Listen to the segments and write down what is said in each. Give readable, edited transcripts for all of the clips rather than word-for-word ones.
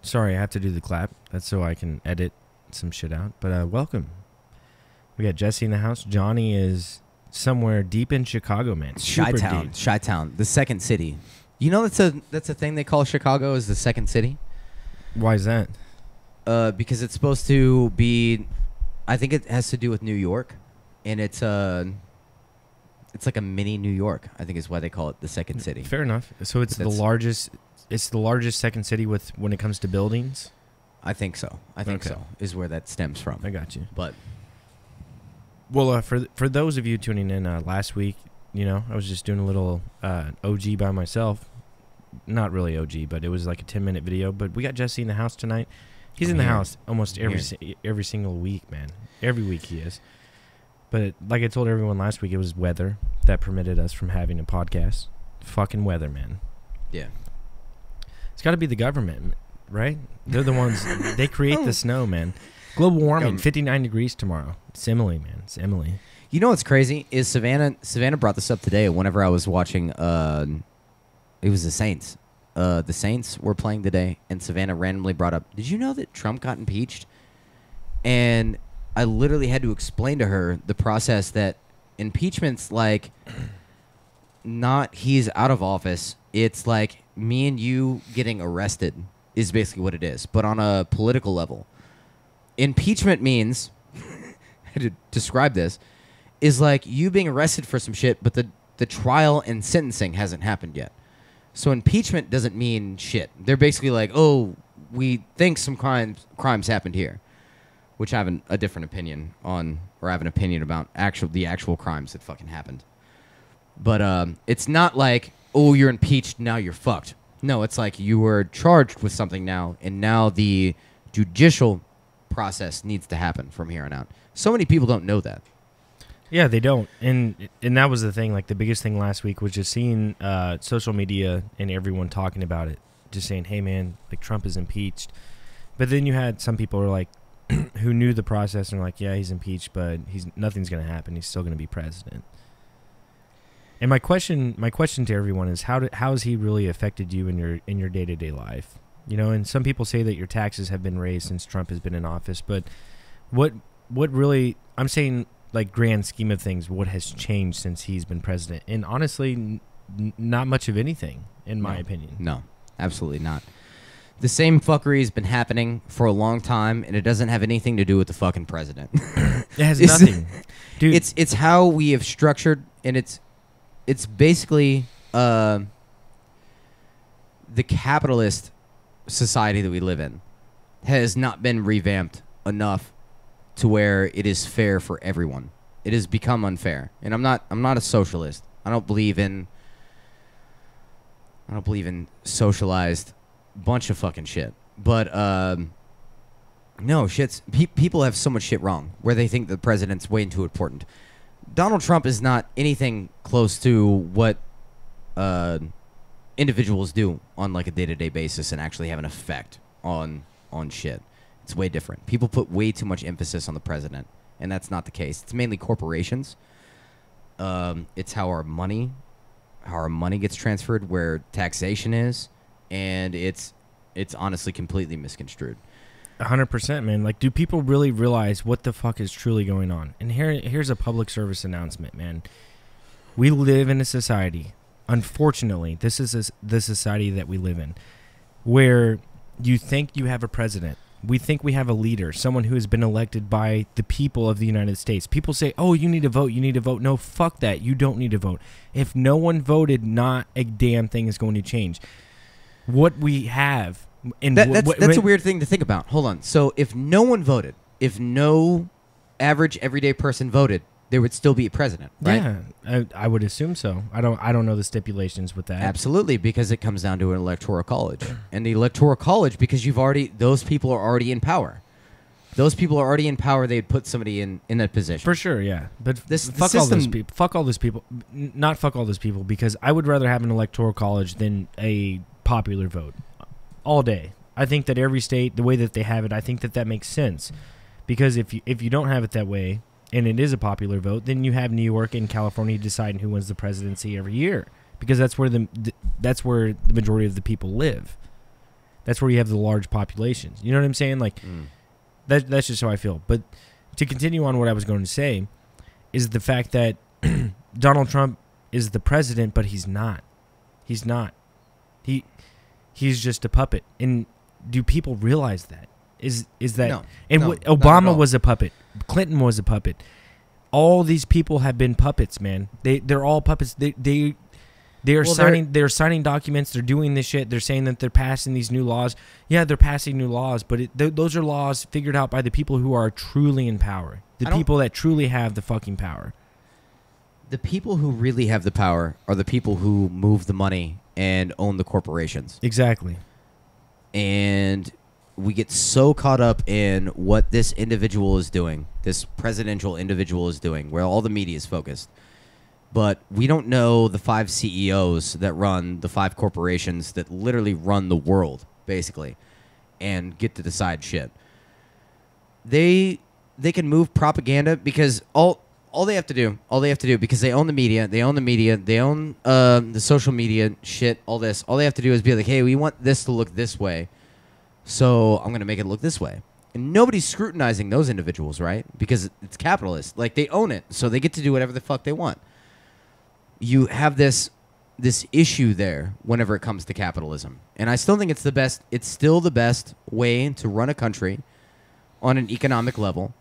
Sorry, I have to do the clap. That's so I can edit some shit out. But welcome. We got Jesse in the house. Johnny is somewhere deep in Chicago, man. Super Chi-Town, deep. Chi-Town, the second city. You know that's a thing they call Chicago is the second city? Why is that? Because it's supposed to be, I think it has to do with New York, and it's like a mini New York. I think is why they call it the second city. Fair enough. So it's the largest. It's the largest second city when it comes to buildings. I think so. I think so. Is where that stems from. I got you. But well, for those of you tuning in last week, I was just doing a little OG by myself. Not really OG, but it was like a 10-minute video. But we got Jesse in the house tonight. He's in the house almost every single week, man. Every week he is. But like I told everyone last week, it was weather that permitted us from having a podcast. Fucking weather, man. Yeah. It's got to be the government, right? They're the ones. They create the snow, man. Global warming, 59 degrees tomorrow. Simile, man. Simile. You know what's crazy is Savannah brought this up today whenever I was watching it was the Saints. The Saints were playing today, and Savannah randomly brought up, did you know that Trump got impeached? And I literally had to explain to her the process that impeachment's like not he's out of office. It's like me and you getting arrested is basically what it is, but on a political level. Impeachment means, to describe this, is like you being arrested for some shit, but the trial and sentencing hasn't happened yet. So impeachment doesn't mean shit. They're basically like, oh, we think some crimes happened here, which I have a different opinion on, or I have an opinion about the actual crimes that fucking happened. But it's not like, oh, you're impeached, now you're fucked. No, it's like you were charged with something now, and now the judicial process needs to happen from here on out. So many people don't know that. Yeah, they don't. And that was the thing. Like, the biggest thing last week was just seeing social media and everyone talking about it. Just saying, hey, man, like, Trump is impeached. But then you had some people who were like, who knew the process and were like, yeah, he's impeached, but nothing's going to happen. He's still going to be president. And my question to everyone is, how has he really affected you in your day-to-day life? And some people say that your taxes have been raised since Trump has been in office. But what really, I'm saying, like, grand scheme of things, what has changed since he's been president? And honestly, not much of anything, in my opinion. No, absolutely not. The same fuckery has been happening for a long time, and it doesn't have anything to do with the fucking president. It has nothing. Dude. It's how we have structured, and it's basically the capitalist society that we live in has not been revamped enough to where it is fair for everyone. It has become unfair. And I'm not a socialist. I don't believe in socialized bunch of fucking shit. But no, people have so much shit wrong where they think the president's way too important. Donald Trump is not anything close to what individuals do on like a day-to-day basis and actually have an effect on shit. It's way different. People put way too much emphasis on the president, and that's not the case. It's mainly corporations. It's how our money gets transferred, where taxation is, and it's honestly completely misconstrued. 100%, man. Like, do people really realize what the fuck is truly going on? And here's a public service announcement, man. We live in a society, unfortunately, this is the society that we live in, where you think you have a president. We think we have a leader, someone who has been elected by the people of the United States. People say, oh, you need to vote, you need to vote. No, fuck that. You don't need to vote. If no one voted, not a damn thing is going to change. What we have... That's a weird thing to think about. Hold on. So if no one voted, if no average everyday person voted, there would still be a president, right? Yeah, I would assume so. I don't know the stipulations with that. Absolutely, because it comes down to an electoral college. And the electoral college, because those people are already in power. Those people are already in power, they'd put somebody in that position. For sure, yeah. But fuck all those people. Fuck all those people. Not fuck all those people, because I would rather have an electoral college than a popular vote. All day. I think that every state, the way that they have it, I think that makes sense. Because if you don't have it that way, and it is a popular vote, then you have New York and California deciding who wins the presidency every year, because that's where the majority of the people live. That's where you have the large populations. You know what I'm saying? Like, that's just how I feel. But to continue on what I was going to say is the fact that Donald Trump is the president, but he's not. He's not. He's just a puppet. And do people realize that? Is that No. and No, Obama was a puppet. Clinton was a puppet. All these people have been puppets, man. They're all puppets. They're signing documents. They're doing this shit. They're saying that they're passing these new laws. Yeah, they're passing new laws, but those are laws figured out by the people who are truly in power. The people that truly have the fucking power. The people who really have the power are the people who move the money and own the corporations. Exactly. And we get so caught up in what this individual is doing, this presidential individual is doing, where all the media is focused. But we don't know the 5 CEOs that run the 5 corporations that literally run the world, basically, and get to decide shit. They can move propaganda because all they have to do, because they own the media, they own the social media shit, all this. All they have to do is be like, hey, we want this to look this way, so I'm going to make it look this way. And nobody's scrutinizing those individuals, right? Because it's capitalist. Like, they own it, so they get to do whatever the fuck they want. You have this issue there whenever it comes to capitalism. And I still think it's still the best way to run a country on an economic level.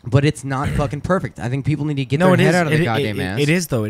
But it's not fucking perfect. I think people need to get their head out of the goddamn ass. It is though.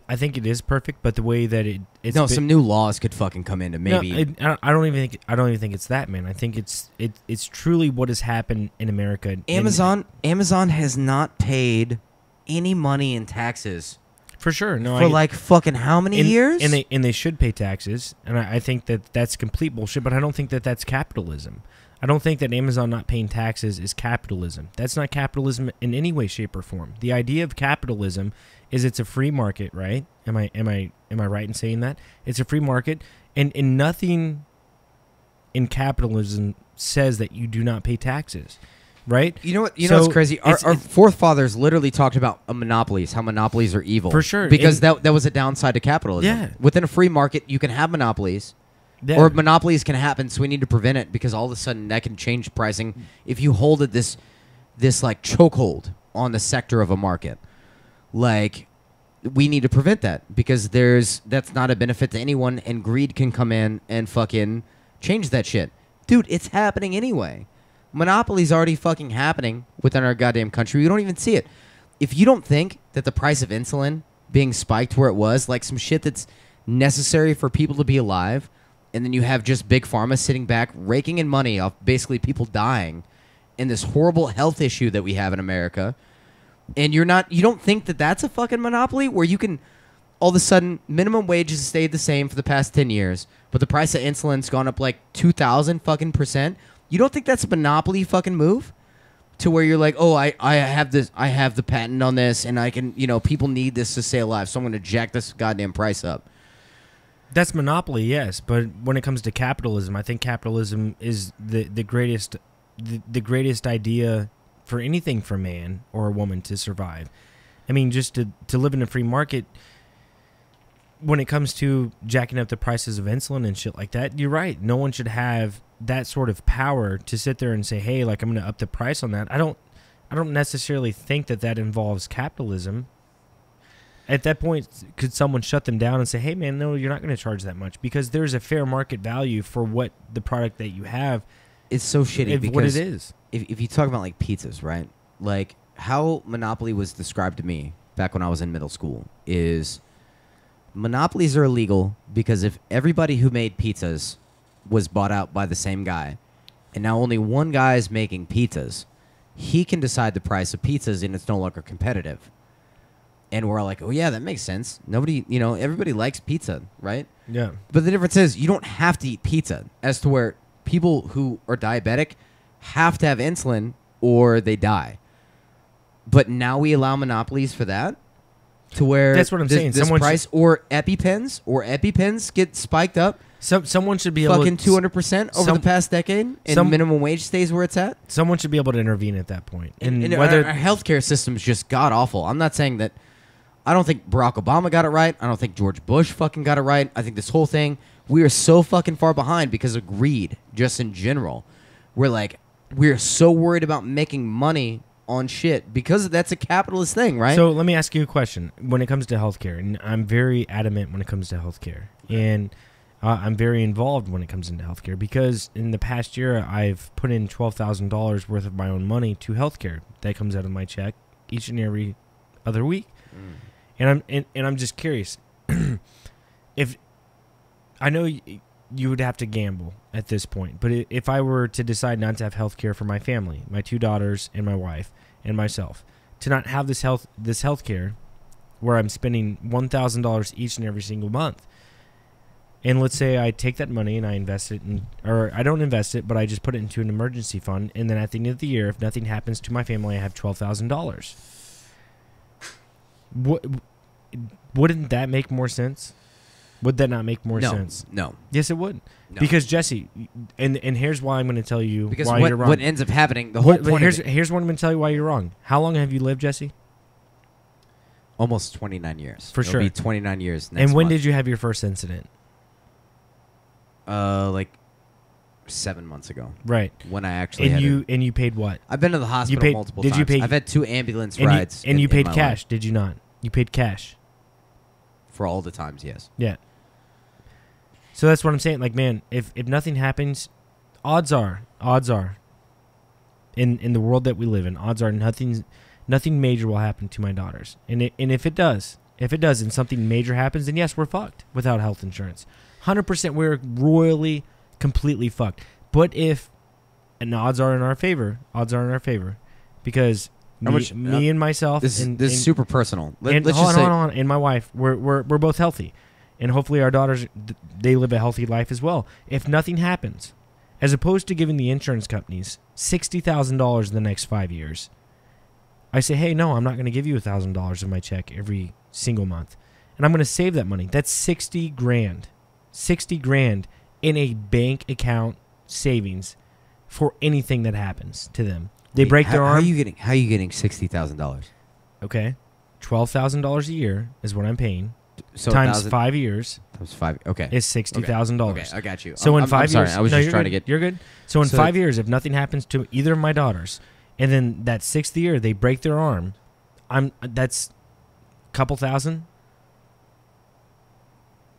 I think it is perfect, but the way that it's some new laws could fucking come into maybe. No, I don't even think it's that, man. I think it's truly what has happened in America. Amazon has not paid any money in taxes for sure. No, for like fucking how many years? And they should pay taxes, and I think that's complete bullshit. But I don't think that's capitalism. I don't think that Amazon not paying taxes is capitalism. That's not capitalism in any way, shape, or form. The idea of capitalism is it's a free market, right? Am I right in saying that? It's a free market, and nothing in capitalism says that you do not pay taxes, right? You know what? You know what's crazy? Our forefathers literally talked about monopolies, how monopolies are evil. For sure. Because that was a downside to capitalism. Yeah. Within a free market, you can have monopolies. Yeah. Or monopolies can happen, so we need to prevent it because all of a sudden that can change pricing. If you hold it this like chokehold on the sector of a market, like we need to prevent that because that's not a benefit to anyone, and greed can come in and fucking change that shit. Dude, it's happening anyway. Monopoly's already fucking happening within our goddamn country. We don't even see it. If you don't think that the price of insulin being spiked where it was, like some shit that's necessary for people to be alive, and then you have just Big Pharma sitting back, raking in money off basically people dying in this horrible health issue that we have in America. And you don't think that that's a fucking monopoly where you can, all of a sudden, minimum wage has stayed the same for the past 10 years, but the price of insulin's gone up like 2,000 fucking %. You don't think that's a monopoly fucking move? To where you're like, oh, I have the patent on this, and I can, people need this to stay alive, so I'm going to jack this goddamn price up. That's monopoly, yes, but when it comes to capitalism, I think capitalism is the greatest idea for anything for man or a woman to survive. I mean, just to live in a free market. When it comes to jacking up the prices of insulin and shit like that, you're right. No one should have that sort of power to sit there and say, "Hey, like I'm going to up the price on that." I don't necessarily think that involves capitalism. At that point, could someone shut them down and say, hey, man, no, you're not going to charge that much? Because there's a fair market value for what the product that you have. It's so shitty because what it is. If you talk about, like, pizzas, right? Like, how Monopoly was described to me back when I was in middle school is monopolies are illegal because if everybody who made pizzas was bought out by the same guy, and now only one guy is making pizzas, he can decide the price of pizzas and it's no longer competitive. And we're all like, oh, yeah, that makes sense. Nobody, everybody likes pizza, right? Yeah. But the difference is you don't have to eat pizza, as to where people who are diabetic have to have insulin or they die. But now we allow monopolies for that, to where that's what I'm saying. This price or EpiPens get spiked up. Someone should be able fucking 200% over the past decade, and minimum wage stays where it's at. Someone should be able to intervene at that point. And whether our healthcare system is just god awful. I'm not saying that. I don't think Barack Obama got it right. I don't think George Bush fucking got it right. I think this whole thing We are so fucking far behind because of greed, just in general. We're so worried about making money on shit because that's a capitalist thing, right? So let me ask you a question. When it comes to healthcare, and I'm very adamant when it comes to healthcare, and I'm very involved when it comes into healthcare because in the past year I've put in $12,000 worth of my own money to healthcare. That comes out of my check each and every other week, and I'm just curious if I know you would have to gamble at this point, but if I were to decide not to have health care for my family, my 2 daughters and my wife and myself, to not have this health care where I'm spending $1,000 each and every single month, and let's say I take that money and I invest it or I don't invest it, but I just put it into an emergency fund, and then at the end of the year, if nothing happens to my family, I have $12,000. Wouldn't that make more sense? Would that not make more sense? No. Yes, it would. No. Because Jesse, and here's why I'm going to tell you Because why you're wrong. what ends up happening, the whole point here's what I'm going to tell you why you're wrong. How long have you lived, Jesse? Almost 29 years. For sure. It'll be 29 years next And when month. did you have your first incident? Like 7 months ago. Right. When I actually And you paid what? I've been to the hospital multiple times. You pay, I've had 2 ambulance rides. And you paid in my cash, life. did you not? You paid cash. For all the times, yes. Yeah. So that's what I'm saying. Like, man, if nothing happens, odds are, in the world that we live in, odds are nothing major will happen to my daughters. And if it does, and something major happens, then yes, we're fucked without health insurance. 100%, we're royally, completely fucked. But and odds are in our favor, because me and myself, this is super personal. Hold on, and my wife, we're both healthy. And hopefully our daughters, they live a healthy life as well. If nothing happens, as opposed to giving the insurance companies $60,000 in the next 5 years, I say, hey, no, I'm not going to give you $1,000 of my check every single month. And I'm going to save that money. That's $60,000. $60,000 in a bank account savings for anything that happens to them. They break their arm. How are you getting $60,000? Okay. $12,000 a year is what I'm paying. So times 5 years. Times 5. Okay. Is $60,000. Okay, I got you. So in 5 years, sorry, I was just trying to get. You're good. So in 5 years, if nothing happens to either of my daughters, and then that 6th year they break their arm, that's a couple thousand.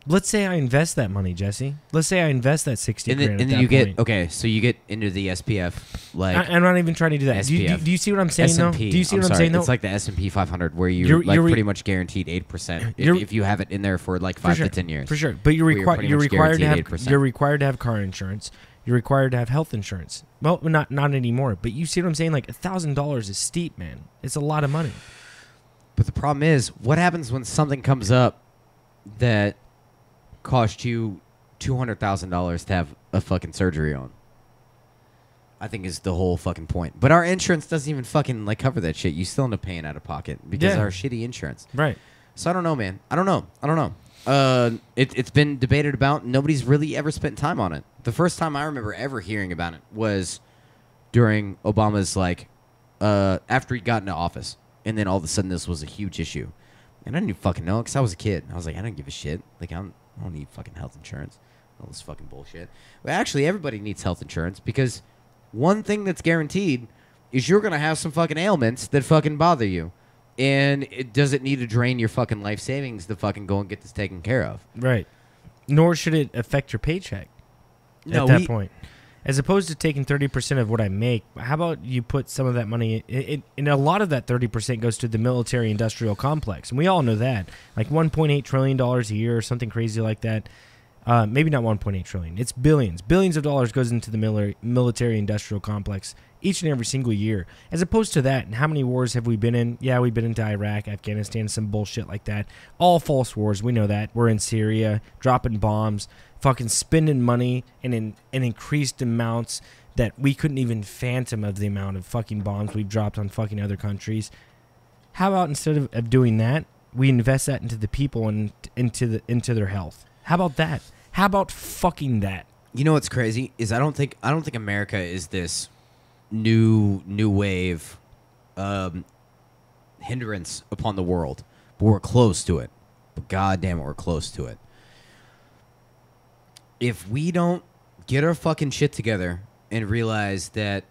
Let's say I invest that money, Jesse. Let's say I invest that $60,000. And then you get so you get into the SPF I'm not even trying to do that. Do you see what I'm saying though? Do you see what I'm saying though? It's like the S&P 500 where you're pretty much guaranteed 8% if you have it in there for like 5 to 10 years. For sure, but you're required to have car insurance. You're required to have health insurance. Well, not anymore. But you see what I'm saying? Like $1,000 is steep, man. It's a lot of money. But the problem is, what happens when something comes up that cost you $200,000 to have a fucking surgery on? I think is the whole fucking point. But our insurance doesn't even fucking like cover that shit. You still end up paying out of pocket because of our shitty insurance. Right. So I don't know, man. I don't know. It's been debated about. Nobody's really ever spent time on it. The first time I remember ever hearing about it was during Obama's after he got into office, and then all of a sudden this was a huge issue, and I didn't even fucking know because I was a kid. I was like, I don't give a shit. Like I don't need fucking health insurance. All this fucking bullshit. But actually, everybody needs health insurance because one thing that's guaranteed is you're gonna have some fucking ailments that fucking bother you. And it doesn't need to drain your fucking life savings to fucking go and get this taken care of. Right. Nor should it affect your paycheck at that point. As opposed to taking 30% of what I make, how about you put some of that money, and a lot of that 30% goes to the military-industrial complex. And we all know that. Like $1.8 trillion a year or something crazy like that. Maybe not 1.8 trillion. It's billions. Billions of dollars goes into the military-industrial complex each and every single year. As opposed to that, and how many wars have we been in? Yeah, we've been into Iraq, Afghanistan, some bullshit like that. All false wars. We know that. We're in Syria, dropping bombs, fucking spending money in increased amounts that we couldn't even phantom of the amount of fucking bombs we've dropped on fucking other countries. How about instead of doing that, we invest that into the people and into their health? How about that? How about fucking that? You know what's crazy is I don't think America is this new wave hindrance upon the world, but we're close to it. But goddamn it, we're close to it. if we don't get our fucking shit together and realize that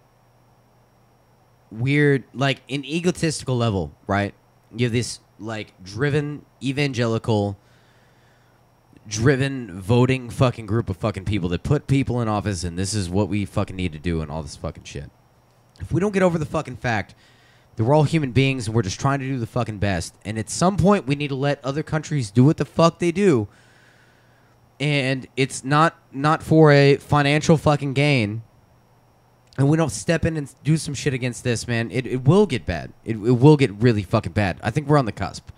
we're like an egotistical level, right? You have this like driven evangelical, driven voting fucking group of fucking people that put people in office, and this is what we fucking need to do and all this fucking shit. If we don't get over the fucking fact that we're all human beings and we're just trying to do the fucking best, and at some point we need to let other countries do what the fuck they do, and it's not for a financial fucking gain, and we don't step in and do some shit against this, man, it will get bad. It will get really fucking bad. I think we're on the cusp.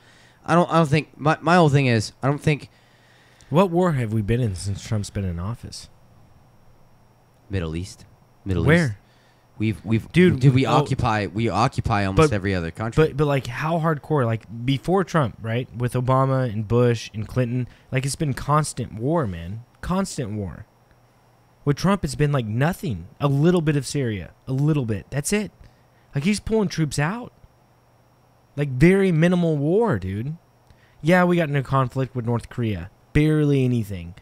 I don't think my whole thing is I don't think. What war have we been in since Trump's been in office? Middle East. Where? We've Dude, we occupy almost every other country. But like how hardcore? Like before Trump, right? With Obama and Bush and Clinton, like it's been constant war, man. Constant war. With Trump, it's been like nothing. A little bit of Syria. A little bit. That's it. Like he's pulling troops out. Like very minimal war, dude. Yeah, we got into a conflict with North Korea. Barely anything.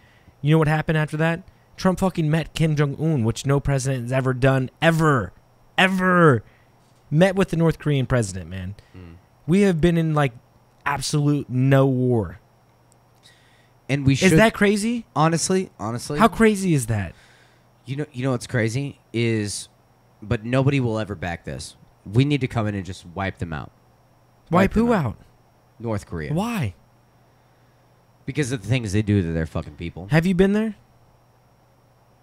You know what happened after that? Trump fucking met Kim Jong-un, which no president has ever done, ever. Met with the North Korean president, man. We have been in, like, absolute no war. And we should... Is that crazy? Honestly? How crazy is that? You know what's crazy is... But nobody will ever back this. We need to come in and just wipe them out. Wipe who out? North Korea. Why? Because of the things they do to their fucking people. Have you been there?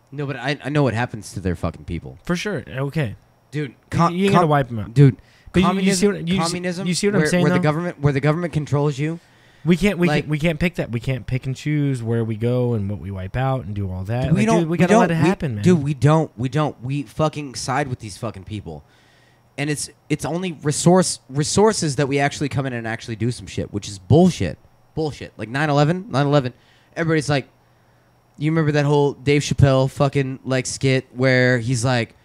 No, but I know what happens to their fucking people. For sure. Okay. Dude, you gotta wipe them out. Dude, but communism, you see what I'm saying, where though? the government controls you. We can't pick that. We can't pick and choose where we go and what we wipe out and do all that. We gotta let it happen, man. Dude, we don't. We fucking side with these fucking people. And it's only resources that we actually come in and actually do some shit, which is bullshit. Like 9/11, everybody's like, you remember that whole Dave Chappelle fucking like skit where he's like,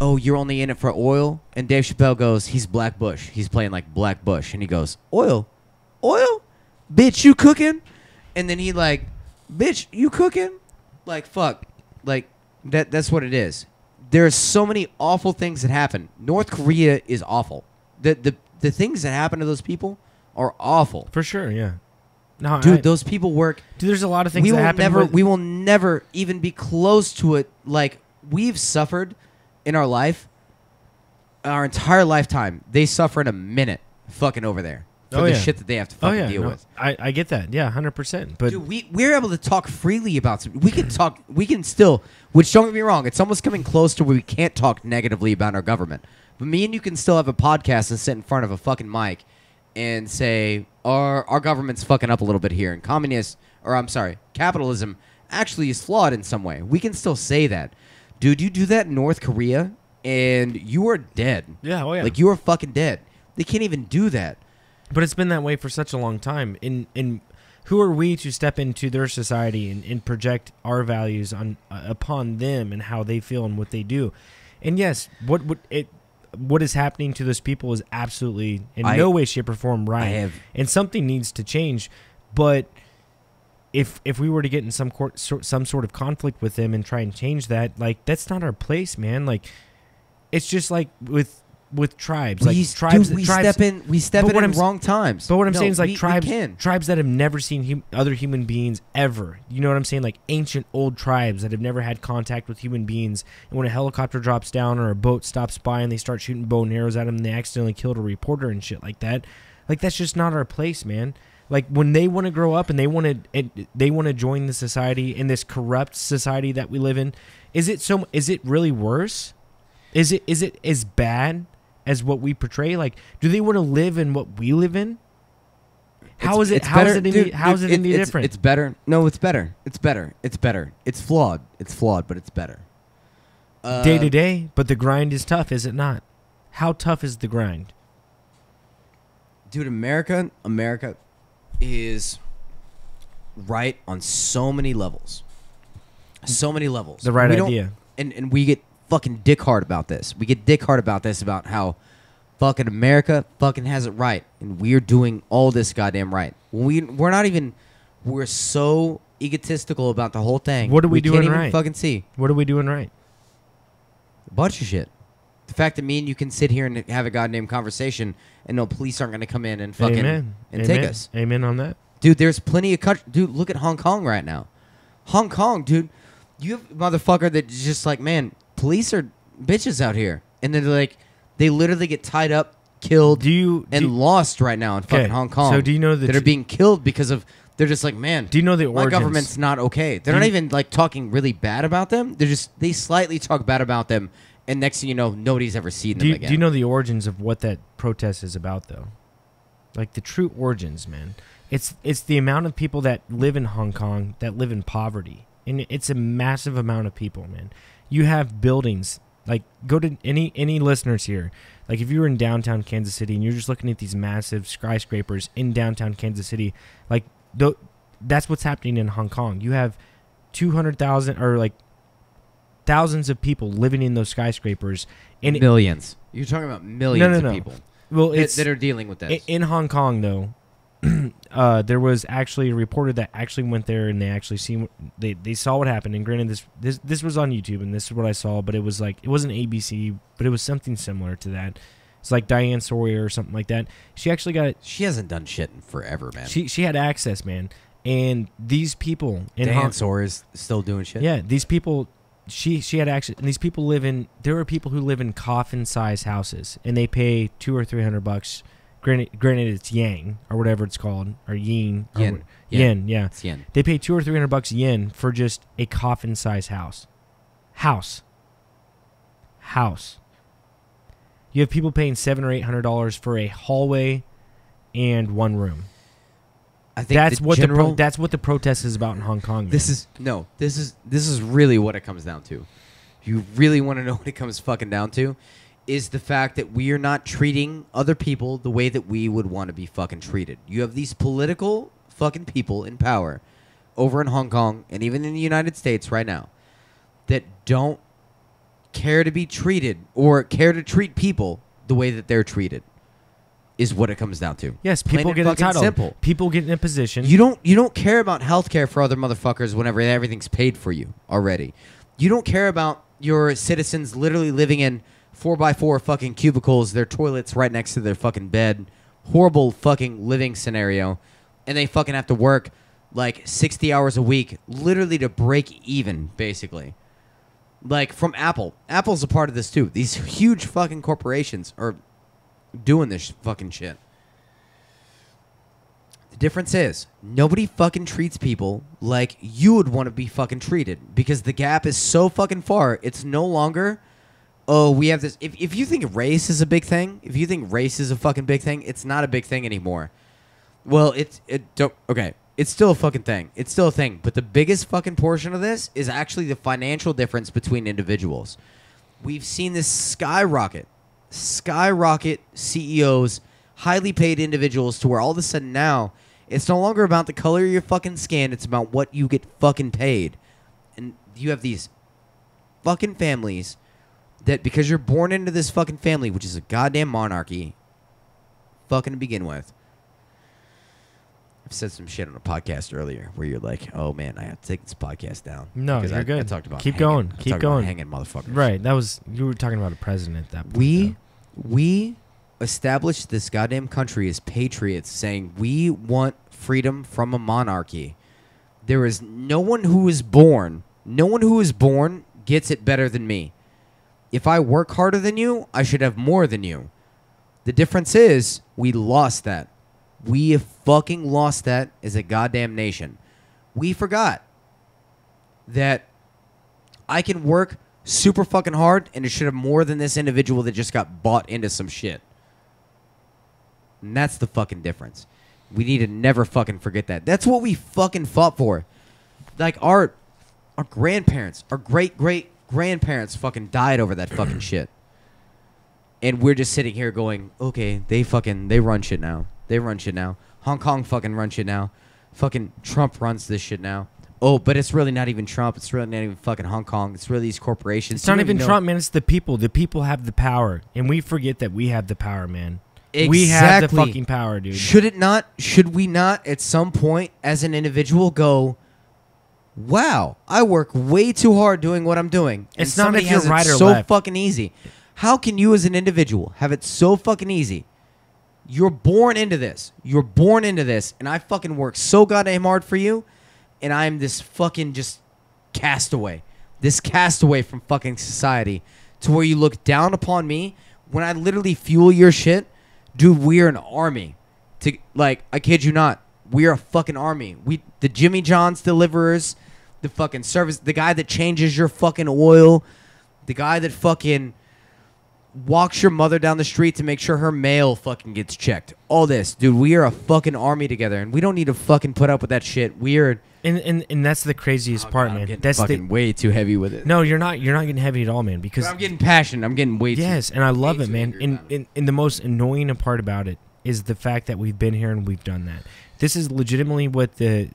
oh, you're only in it for oil? And Dave Chappelle goes, he's Black Bush. He's playing like Black Bush. And he goes, oil? Bitch, you cooking? And then he like, bitch, you cooking? Like, fuck. Like, that's what it is. There are so many awful things that happen. North Korea is awful. The things that happen to those people are awful. For sure, yeah. No, dude, those people work. Dude, there's a lot of things that happen. We will never even be close to it. Like, we've suffered in our life, our entire lifetime. They suffer in a minute fucking over there for the shit that they have to fucking deal with. I get that. Yeah, 100%. But dude, we're able to talk freely about something. We can talk. We can still, which don't get me wrong, it's almost coming close to where we can't talk negatively about our government. But me and you can still have a podcast and sit in front of a fucking mic and say our government's fucking up a little bit here, and capitalism actually is flawed in some way. We can still say that. Dude, you do that in North Korea and you are dead. Yeah, oh yeah. Like, you are fucking dead. They can't even do that. But it's been that way for such a long time. In who are we to step into their society and project our values upon them and how they feel and what they do? And yes, what is happening to those people is absolutely in no way, shape, or form right. And something needs to change. But if we were to get in some sort of conflict with them and try and change that, like, that's not our place, man. Like, it's just like with tribes. Like, tribes, we step in wrong times. But what I'm saying is, like, tribes that have never seen other human beings ever. You know what I'm saying? Like, ancient old tribes that have never had contact with human beings. And when a helicopter drops down or a boat stops by and they start shooting bow and arrows at them and they accidentally killed a reporter and shit like that, like, that's just not our place, man. Like, when they want to grow up and they want to join the society, in this corrupt society that we live in, is it really worse? Is it as bad as what we portray? Like, do they want to live in what we live in? How is it any different? It's better. No, it's better. It's better. It's better. It's flawed. It's flawed, but it's better. Day to day, but the grind is tough, is it not? How tough is the grind? Dude, America is right on so many levels. So many levels. The right idea. And we get fucking dick hard about this. We get dick hard about this, about how fucking America fucking has it right, and we're doing all this goddamn right. We're so egotistical about the whole thing. What are we doing can't even right? fucking see. What are we doing right? A bunch of shit. The fact that me and you can sit here and have a goddamn conversation and no police aren't going to come in and fucking Amen. and Amen. take us. Amen on that. Dude, there's plenty of country. Dude, look at Hong Kong right now. Hong Kong, dude. You have a motherfucker that's just like, man, police are bitches out here. And then they're like, they literally get tied up, killed, lost right now in fucking Hong Kong. So do you know that are being killed because of, they're just like, man, do you know the origins? My government's not okay. They're not even like talking really bad about them. They slightly talk bad about them. And next thing you know, nobody's ever seen them again. Do you know the origins of what that protest is about, though? Like the true origins, man. It's the amount of people that live in Hong Kong that live in poverty. And it's a massive amount of people, man. You have buildings. Like, go to any listeners here. Like, if you were in downtown Kansas City and you're just looking at these massive skyscrapers in downtown Kansas City, like, that's what's happening in Hong Kong. You have 200,000 or, like, thousands of people living in those skyscrapers. And millions. You're talking about millions of people. Well, that are dealing with this. In Hong Kong, though, there was actually a reporter that actually went there and they saw what happened. And granted, this was on YouTube and this is what I saw, but it was like, it wasn't ABC, but it was something similar to that. It's like Diane Sawyer or something like that. She hasn't done shit in forever, man. She had access, man. And these people Diane Sawyer is still doing shit. Yeah, these people. She had access, and these people there are people who live in coffin-sized houses, and they pay $200 or $300. Granted, it's yang or whatever it's called, or yen. Yen, yeah. It's yen. They pay $200 or $300 yen for just a coffin-sized house. House. You have people paying $700 or $800 for a hallway and one room. I think that's what the protest is about in Hong Kong. Man. This is really what it comes down to. If you really want to know what it comes fucking down to, is the fact that we are not treating other people the way that we would want to be fucking treated. You have these political fucking people in power over in Hong Kong and even in the United States right now that don't care to be treated or care to treat people the way that they're treated. Is what it comes down to. Yes, people get entitled. Simple. People get in a position. You don't care about healthcare for other motherfuckers whenever everything's paid for you already. You don't care about your citizens literally living in 4x4 fucking cubicles, their toilets right next to their fucking bed, horrible fucking living scenario, and they fucking have to work like 60 hours a week, literally to break even, basically. Like from Apple. Apple's a part of this too. These huge fucking corporations are doing this fucking shit. The difference is nobody fucking treats people like you would want to be fucking treated because the gap is so fucking far. It's no longer, oh, we have this. If you think race is a big thing, if you think race is a fucking big thing, it's not a big thing anymore. Well, okay. It's still a fucking thing. It's still a thing. But the biggest fucking portion of this is actually the financial difference between individuals. We've seen this skyrocket CEOs, highly paid individuals, to where all of a sudden now it's no longer about the color of your fucking skin. It's about what you get fucking paid. And you have these fucking families that because you're born into this fucking family, which is a goddamn monarchy, fucking to begin with. I've said some shit on a podcast earlier where you're like, oh man, I have to take this podcast down. No, you're good. I talked about keep going. Hanging motherfuckers. Right. You were talking about a president at that point. We established this goddamn country as patriots, saying we want freedom from a monarchy. There is no one who is born gets it better than me. If I work harder than you, I should have more than you. The difference is we lost that. We have fucking lost that as a goddamn nation. We forgot that I can work super fucking hard and it should have more than this individual that just got bought into some shit. And that's the fucking difference. We need to never fucking forget that. That's what we fucking fought for. Like our grandparents, our great-great-grandparents fucking died over that fucking shit. And we're just sitting here going, okay, they run shit now. They run shit now. Hong Kong fucking run shit now. Fucking Trump runs this shit now. Oh, but it's really not even Trump. It's really not even fucking Hong Kong. It's really these corporations. It's not even Trump, man. It's the people. The people have the power. And we forget that we have the power, man. Exactly. We have the fucking power, dude. Should we not, at some point, as an individual, go, wow, I work way too hard doing what I'm doing. And It's not somebody if you're has it right or so left. fucking easy. How can you as an individual have it so fucking easy? You're born into this. You're born into this. And I fucking work so goddamn hard for you. And I'm this fucking just castaway. This castaway from fucking society to where you look down upon me when I literally fuel your shit. Dude, we're an army. Like, I kid you not. We're a fucking army. The Jimmy John's deliverers, the fucking service, the guy that changes your fucking oil, the guy that fucking walks your mother down the street to make sure her mail fucking gets checked. All this. Dude, we are a fucking army together, and we don't need to fucking put up with that shit. Weird. And that's the craziest part, man. I'm getting That's fucking way too heavy with it. No, you're not. You're not getting heavy at all, man. Because But I'm getting passionate. I'm getting way too. yes, and I love way it, too man. angry about And the most annoying part about it is the fact that we've been here and we've done that. This is legitimately what the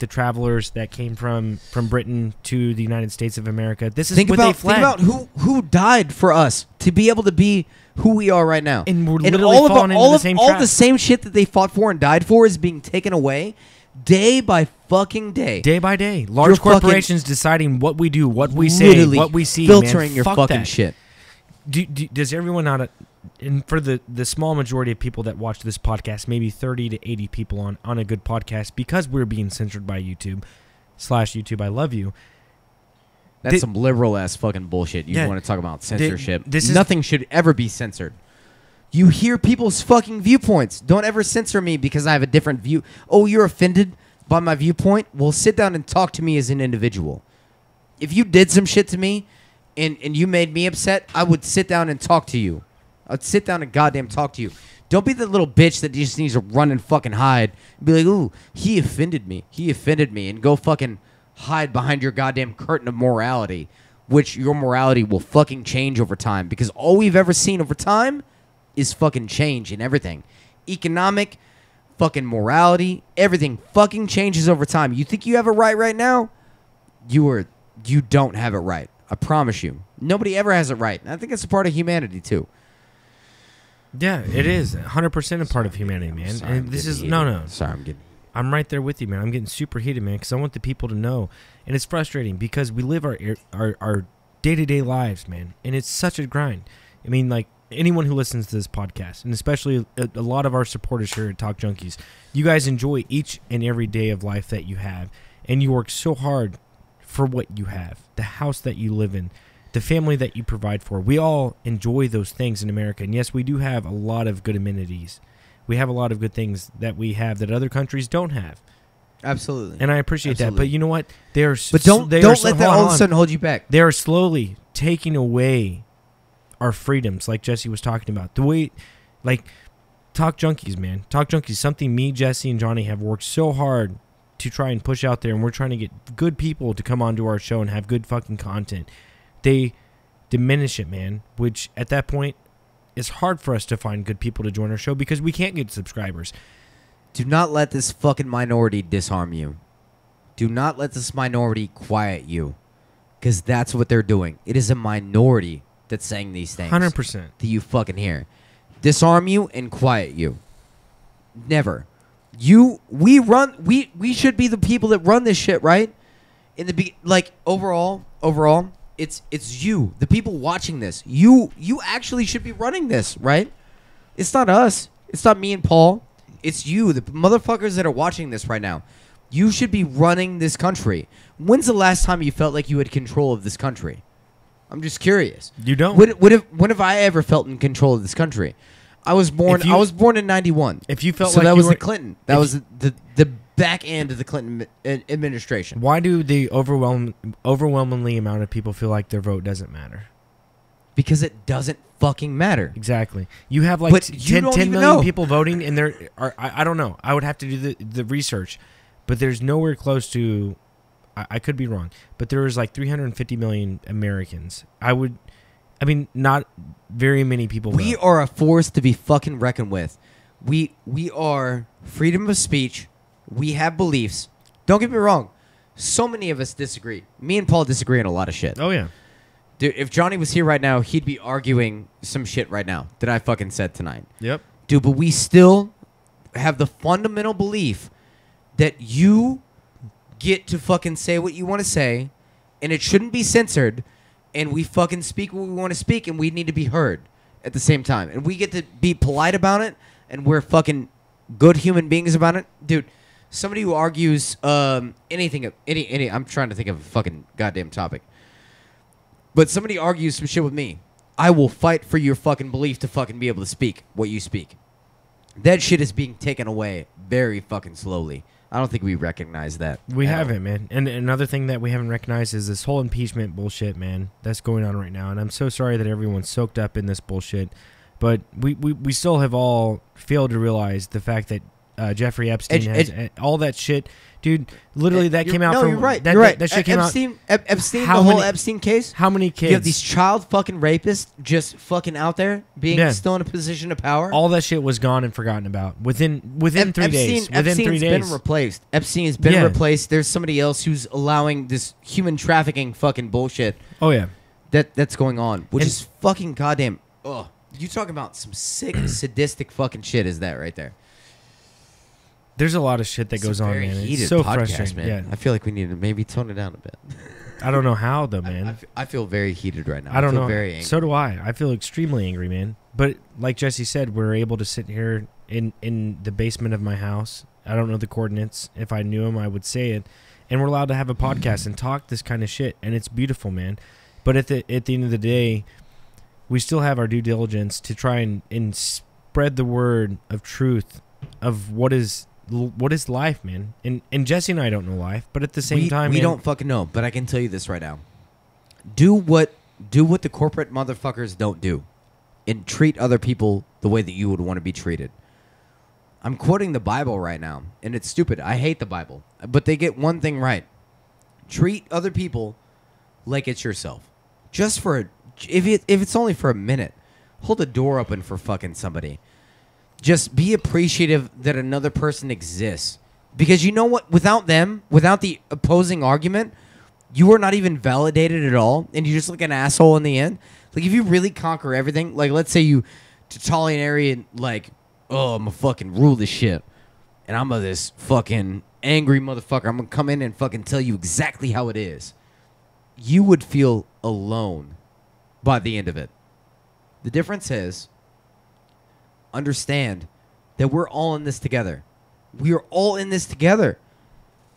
travelers that came from Britain to the United States of America. This is Think what they about fled. who died for us to be able to be who we are right now. And we're and literally all of falling into all the of same all trap. the same shit that they fought for and died for is being taken away day by fucking day. Day by day, large fucking corporations deciding what we do, what we say, Literally what we see, filtering man. your Fuck fucking that. shit. Does everyone not? And for the small majority of people that watch this podcast, maybe 30 to 80 people on a good podcast, because we're being censored by YouTube/YouTube. I love you. That's some liberal ass fucking bullshit. You Yeah. want to talk about censorship? this is- Nothing should ever be censored. You hear people's fucking viewpoints. Don't ever censor me because I have a different view. Oh, you're offended by my viewpoint? Well, sit down and talk to me as an individual. If you did some shit to me and you made me upset, I would sit down and talk to you. I'd sit down and goddamn talk to you. Don't be the little bitch that just needs to run and fucking hide. Be like, ooh, he offended me. He offended me. And go fucking hide behind your goddamn curtain of morality, which your morality will fucking change over time. Because all we've ever seen over time is fucking change in everything. Economic, fucking morality, everything fucking changes over time. You think you have it right now? You don't have it right. I promise you. Nobody ever has it right. And I think it's a part of humanity too. Yeah, it is 100% a part of humanity, man. Sorry, And this is heated. no. Sorry, I'm getting. I'm right there with you, man. I'm getting super heated, man, because I want the people to know, and it's frustrating because we live our day-to-day lives, man, and it's such a grind. I mean, like anyone who listens to this podcast, and especially a lot of our supporters here at Talk Junkies, you guys enjoy each and every day of life that you have, and you work so hard for what you have, the house that you live in, the family that you provide for. We all enjoy those things in America, and yes, we do have a lot of good amenities. We have a lot of good things that we have that other countries don't have. Absolutely. And I appreciate that. But you know what? But don't let that all of a sudden hold you back. They are slowly taking away our freedoms, like Jesse was talking about. The way, like, Talk Junkies, man. Talk Junkies, something me, Jesse, and Johnny have worked so hard to try and push out there, and we're trying to get good people to come onto our show and have good fucking content. They diminish it, man, which at that point, it's hard for us to find good people to join our show because we can't get subscribers. Do not let this fucking minority disarm you. Do not let this minority quiet you. Because that's what they're doing. It is a minority that's saying these things. 100%. That you fucking hear. Disarm you and quiet you. Never. We should be the people that run this shit, right? Overall, it's you, the people watching this. You actually should be running this, right? It's not us. It's not me and Paul. It's you, the motherfuckers that are watching this right now. You should be running this country. When's the last time you felt like you had control of this country? I'm just curious. You don't. When have I ever felt in control of this country? I was born in 91. If you felt so like that you was were, the Clinton. That was the back end of the Clinton administration. Why do the overwhelmingly amount of people feel like their vote doesn't matter? Because it doesn't fucking matter. Exactly. You have like But you 10 don't even million know. people voting, and there are I don't know. I would have to do the research, but there's nowhere close to. I could be wrong, but there is like 350 million Americans. Not very many people. We vote. are a force to be fucking reckoned with. We are freedom of speech. We have beliefs. Don't get me wrong. So many of us disagree. Me and Paul disagree on a lot of shit. Oh yeah. Dude, if Johnny was here right now, he'd be arguing some shit right now that I fucking said tonight. Yep. Dude, but we still have the fundamental belief that you get to fucking say what you want to say, and it shouldn't be censored, and we fucking speak what we want to speak, and we need to be heard at the same time. And we get to be polite about it, and we're fucking good human beings about it. Dude, somebody who argues anything, I'm trying to think of a fucking goddamn topic. But somebody argues some shit with me. I will fight for your fucking belief to fucking be able to speak what you speak. That shit is being taken away very fucking slowly. I don't think we recognize that. We haven't, man. And another thing that we haven't recognized is this whole impeachment bullshit, man, that's going on right now. And I'm so sorry that everyone's soaked up in this bullshit. But we still have all failed to realize the fact that Jeffrey Epstein has all that shit. Dude, literally that came out from... you're right. That shit came out... Epstein, the whole Epstein case? How many kids? You have these child fucking rapists just fucking out there being still in a position of power. All that shit was gone and forgotten about within 3 days. Epstein's been replaced. Epstein has been replaced. There's somebody else who's allowing this human trafficking fucking bullshit. Oh, yeah. That's going on, which is fucking goddamn... Ugh. You talking about some sick, sadistic fucking shit is that right there. There's a lot of shit that goes on, man. It's so frustrating, man. Yeah. I feel like we need to maybe tone it down a bit. I don't know how, though, man. I feel very heated right now. I don't feel know. Very angry. So do I. I feel extremely angry, man. But like Jesse said, we're able to sit here in the basement of my house. I don't know the coordinates. If I knew them, I would say it. And we're allowed to have a podcast and talk this kind of shit. And it's beautiful, man. But at the end of the day, we still have our due diligence to try and spread the word of truth of what is life, man. And Jesse and I don't know life, but at the same time, we don't fucking know. But I can tell you this right now: do what the corporate motherfuckers don't do, and treat other people the way that you would want to be treated. I'm quoting the Bible right now, and it's stupid. I hate the Bible, but they get one thing right: treat other people like it's yourself. Just for if it's only for a minute, hold the door open for fucking somebody. Just be appreciative that another person exists. Because you know what? Without them, without the opposing argument, you are not even validated at all. And you're just like an asshole in the end. Like, if you really conquer everything, like, let's say you totalitarian, like, oh, I'm gonna fucking rule this shit. And I'm this fucking angry motherfucker. I'm gonna come in and fucking tell you exactly how it is. You would feel alone by the end of it. The difference is, understand that we're all in this together. We are all in this together.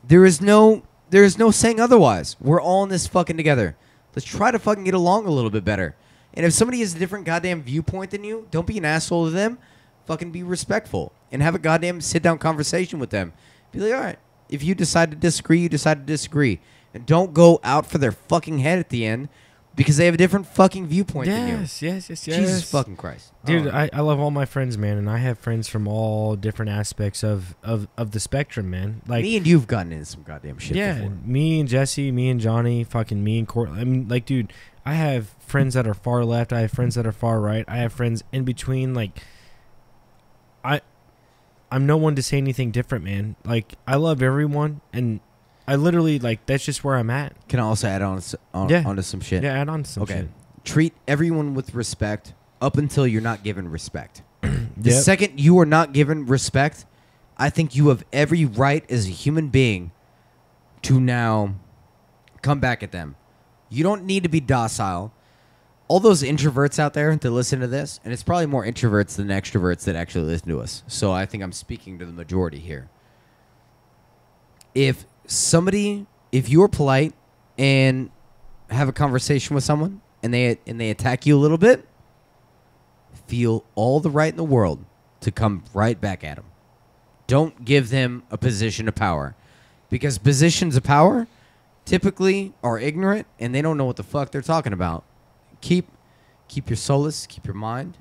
There is no saying otherwise. We're all in this fucking together. Let's try to fucking get along a little bit better. And if somebody has a different goddamn viewpoint than you, don't be an asshole to them. Fucking be respectful and have a goddamn sit-down conversation with them. Be like, all right, if you decide to disagree, you decide to disagree. And don't go out for their fucking head at the end because they have a different fucking viewpoint than you. Yes. Jesus fucking Christ. Dude, I love all my friends, man, and I have friends from all different aspects of the spectrum, man. Like, me and you've gotten into some goddamn shit before. Me and Jesse, me and Johnny, fucking me and Court. I mean, like, dude, I have friends that are far left. I have friends that are far right. I have friends in between. Like, I'm no one to say anything different, man. Like, I love everyone, and I literally, like, that's just where I'm at. Can I also add onto some shit? Yeah, add on to some shit. Treat everyone with respect up until you're not given respect. The second you are not given respect, I think you have every right as a human being to now come back at them. You don't need to be docile. All those introverts out there that listen to this, and it's probably more introverts than extroverts that actually listen to us. So I think I'm speaking to the majority here. If you're polite and have a conversation with someone and they attack you a little bit, feel all the right in the world to come right back at them. Don't give them a position of power, because positions of power typically are ignorant and they don't know what the fuck they're talking about. Keep your solace, keep your mind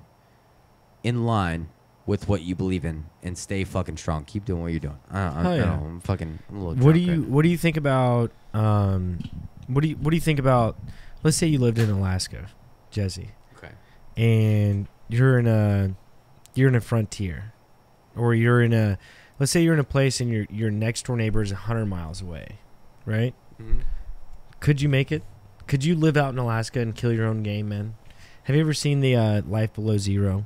in line with what you believe in, and stay fucking strong. Keep doing what you're doing. I'm a little What do you think about? What do you think about? Let's say you lived in Alaska, Jesse. Okay. And you're in a frontier, or let's say you're in a place and your next door neighbor is 100 miles away, right? Mm-hmm. Could you make it? Could you live out in Alaska and kill your own game, man? Have you ever seen the Life Below Zero?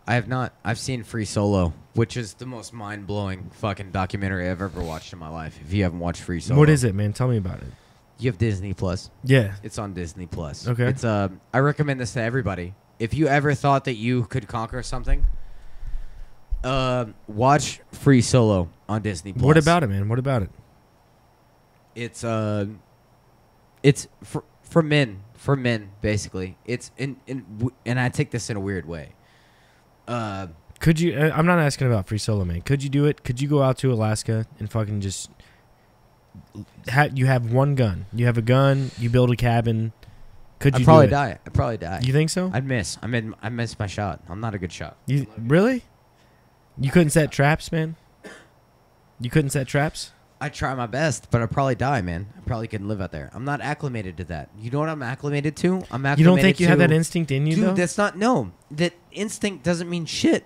I have not. I've seen Free Solo, which is the most mind-blowing fucking documentary I've ever watched in my life. If you haven't watched Free Solo. What is it, man? Tell me about it. You have Disney Plus. Yeah. It's on Disney Plus. Okay. It's I recommend this to everybody. If you ever thought that you could conquer something, watch Free Solo on Disney Plus. What about it, man? What about it? It's for men basically. It's and I take this in a weird way. Could you? I'm not asking about Free Solo, man. Could you do it? Could you go out to Alaska and fucking just? You have one gun. You have a gun. You build a cabin. Could you? I'd probably do it? die. I'd probably die. You think so? I'd miss. I missed my shot. I'm not a good shot. You really? You couldn't set traps, man. You couldn't set traps. I try my best, but I'd probably die, man. I probably couldn't live out there. I'm not acclimated to that. You know what I'm acclimated to? I'm acclimated. You don't think you have that instinct in you, dude, though? that's not. No, that instinct doesn't mean shit.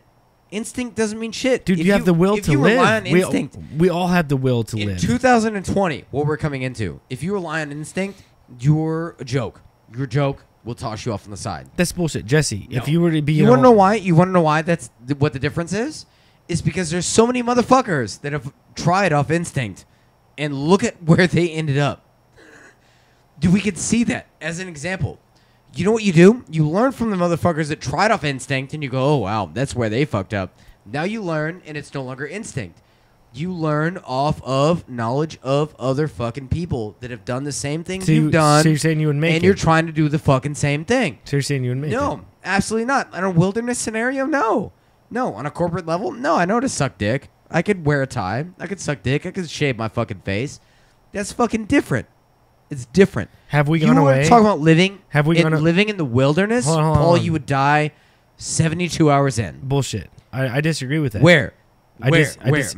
Instinct doesn't mean shit. Dude, you have the will to live. Rely on instinct, we all have the will to in live. 2020, what we're coming into, if you rely on instinct, you're a joke. Your joke will toss you off on the side. That's bullshit, Jesse. No. If you were to be, you want to know why? You want to know why? That's what the difference is. Is because there's so many motherfuckers that have tried off instinct, and look at where they ended up. Dude, we could see that as an example. You know what you do? You learn from the motherfuckers that tried off instinct, and you go, oh, wow, that's where they fucked up. Now you learn, and it's no longer instinct. You learn off of knowledge of other fucking people that have done the same things you've done. So you're saying you would make it? And you're trying to do the fucking same thing. So you're saying you would make it? No, absolutely not. On a wilderness scenario, no. No, on a corporate level, no. I know how to suck dick. I could wear a tie. I could suck dick. I could shave my fucking face. That's fucking different. It's different. Have we gone you away? You want to talk about living? Have we gone living in the wilderness? Hold on. Paul, you would die 72 hours in. Bullshit. I disagree with that. Where? Where?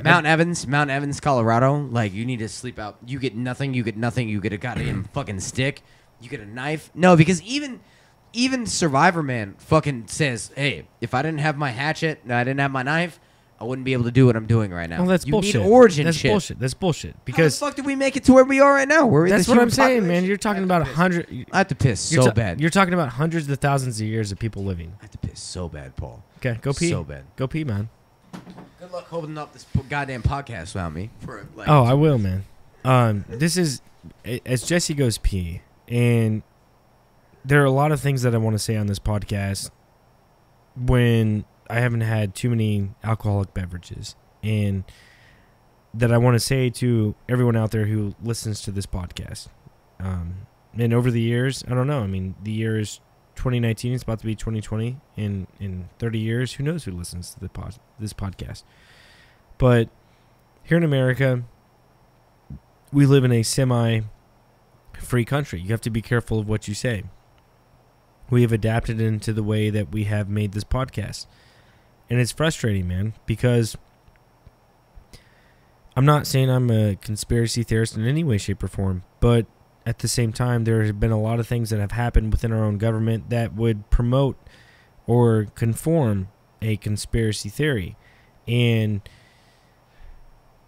Mount Evans, Colorado. Like, you need to sleep out. You get nothing. You get nothing. You get a goddamn fucking stick. You get a knife. No, because even Survivor Man fucking says, hey, if I didn't have my hatchet and I didn't have my knife, I wouldn't be able to do what I'm doing right now. Well, that's you bullshit. Need origin that's shit. bullshit. That's bullshit. How Because the fuck did we make it to where we are right now? that's what I'm saying, man. You're talking about 100. I have to piss so bad. You're talking about hundreds of thousands of years of people living. I have to piss so bad, Paul. Okay, go pee. So bad. Go pee, man. Good luck holding up this goddamn podcast without me. Oh, I will, man. This is as Jesse goes pee, and there are a lot of things that I want to say on this podcast when I haven't had too many alcoholic beverages, and that I want to say to everyone out there who listens to this podcast. And over the years, I don't know. I mean, the year is 2019. It's about to be 2020. In 30 years, who knows who listens to this podcast? But here in America, we live in a semi-free country. You have to be careful of what you say. We have adapted into the way that we have made this podcast. And it's frustrating, man, because I'm not saying I'm a conspiracy theorist in any way, shape, or form, but at the same time, there have been a lot of things that have happened within our own government that would promote or conform a conspiracy theory. And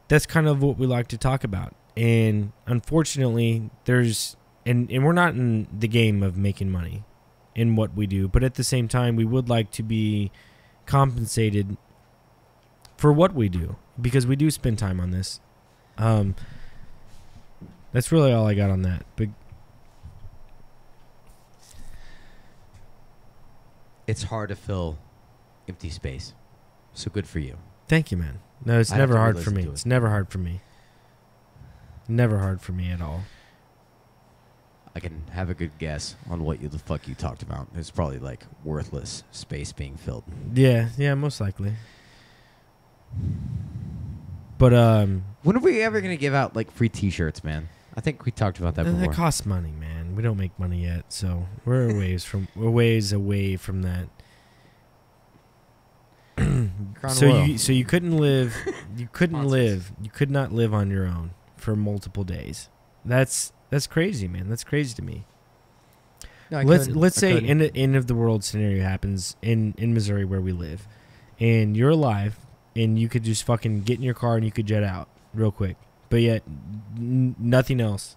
that's kind of what we like to talk about. And unfortunately, and we're not in the game of making money in what we do, but at the same time, we would like to be compensated for what we do, because we do spend time on this. That's really all I got on that. But it's hard to fill empty space. So good for you. Thank you, man. No, it's never hard for me. It's never hard for me. Never hard for me at all. I can have a good guess on what the fuck you talked about. It's probably like worthless space being filled. Yeah, most likely. But when are we ever gonna give out like free T-shirts, man? I think we talked about that before. That costs money, man. We don't make money yet, so we're ways away from that. So you couldn't live. You couldn't live. You could not live on your own for multiple days. That's crazy, man. That's crazy to me. No, let's say end of the world scenario happens in Missouri where we live, and you're alive, and you could just fucking get in your car and you could jet out real quick, but yet nothing else.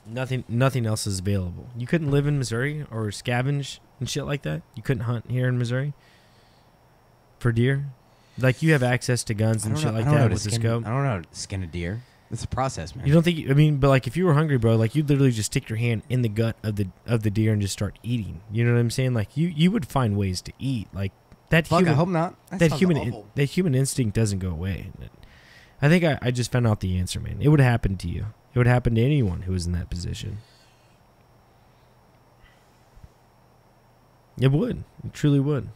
Nothing else is available. You couldn't live in Missouri or scavenge and shit like that. You couldn't hunt here in Missouri for deer. Like, you have access to guns and shit like that with the scope. I don't know how to skin a deer. It's a process, man. You don't think? I mean, but like, if you were hungry, bro, like, you'd literally just stick your hand in the gut of the deer and just start eating. You know what I'm saying? Like, you would find ways to eat. Like that. Fuck, I hope not. That human instinct doesn't go away. I think I just found out the answer, man. It would happen to you. It would happen to anyone who was in that position. It would. It truly would.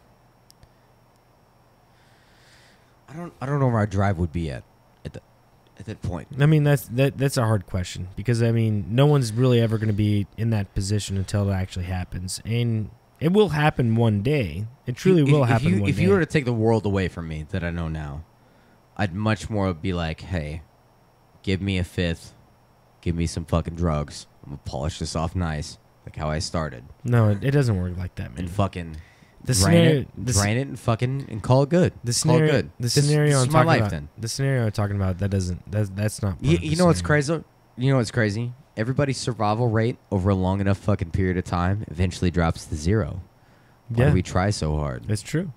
I don't know where our drive would be at that point. I mean, that's a hard question because, I mean, no one's really ever going to be in that position until it actually happens, and it will happen one day. It truly will happen one day. If you were to take the world away from me that I know now, I'd much more be like, hey, give me a fifth, give me some fucking drugs. I'm gonna polish this off nice, like how I started. No, it doesn't work like that, man. And fucking drain it and fucking and call it good. The scenario I'm talking about. Then. The scenario I'm talking about, that's not. You know what's crazy? You know what's crazy? Everybody's survival rate over a long enough fucking period of time eventually drops to zero. Why do we try so hard? It's true.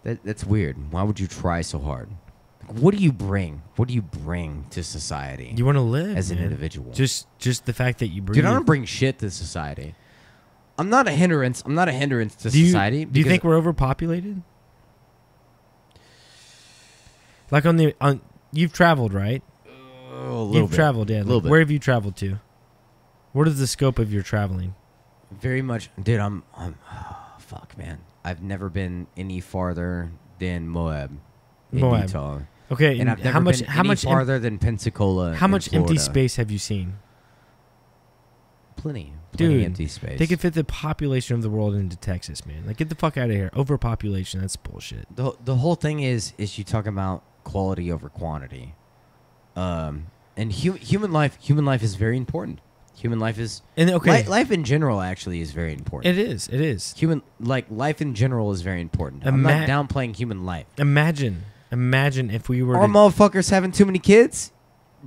That's weird. Why would you try so hard? What do you bring? What do you bring to society? You want to live as an individual. Just the fact that you breathe. Dude, I don't bring shit to society. I'm not a hindrance. I'm not a hindrance to society. Do you think we're overpopulated? Like you've traveled, right? You've traveled, yeah. A little bit. Where have you traveled to? What is the scope of your traveling? Very much, dude. I'm fuck, man. I've never been any farther than Moab. Utah. Okay, and I've never been any farther than Pensacola. How much empty space have you seen? Plenty Dude, empty space. They could fit the population of the world into Texas, man. Like, get the fuck out of here. Overpopulation, that's bullshit. The whole thing is you talk about quality over quantity. And human life is very important. Human life is life in general actually is very important. It is. Life in general is very important. I'm not downplaying human life. Imagine if we were motherfuckers having too many kids.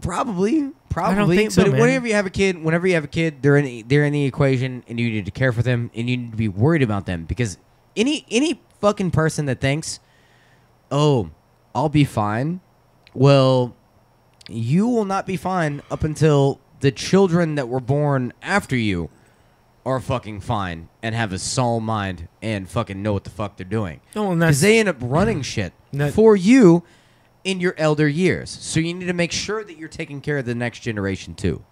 Probably. I don't think so, but man. whenever you have a kid, they're in the equation, and you need to care for them, and you need to be worried about them, because any fucking person that thinks, oh, I'll be fine, well, you will not be fine up until the children that were born after you are fucking fine and have a sound mind and fucking know what the fuck they're doing. Because they end up running shit for you in your elder years. So you need to make sure that you're taking care of the next generation too.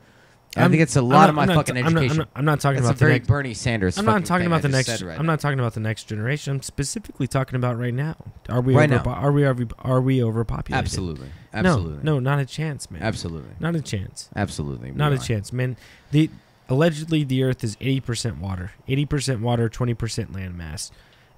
I think it's a lot of my fucking education. I'm not talking about the next Bernie Sanders. I'm not talking about the next. Right I'm not talking about the next generation. I'm specifically talking about right now. Are we overpopulated? Absolutely. No, not a chance, man. Absolutely. Not a chance. Absolutely. Not a chance, man. Allegedly the Earth is 80% water, 20% land mass.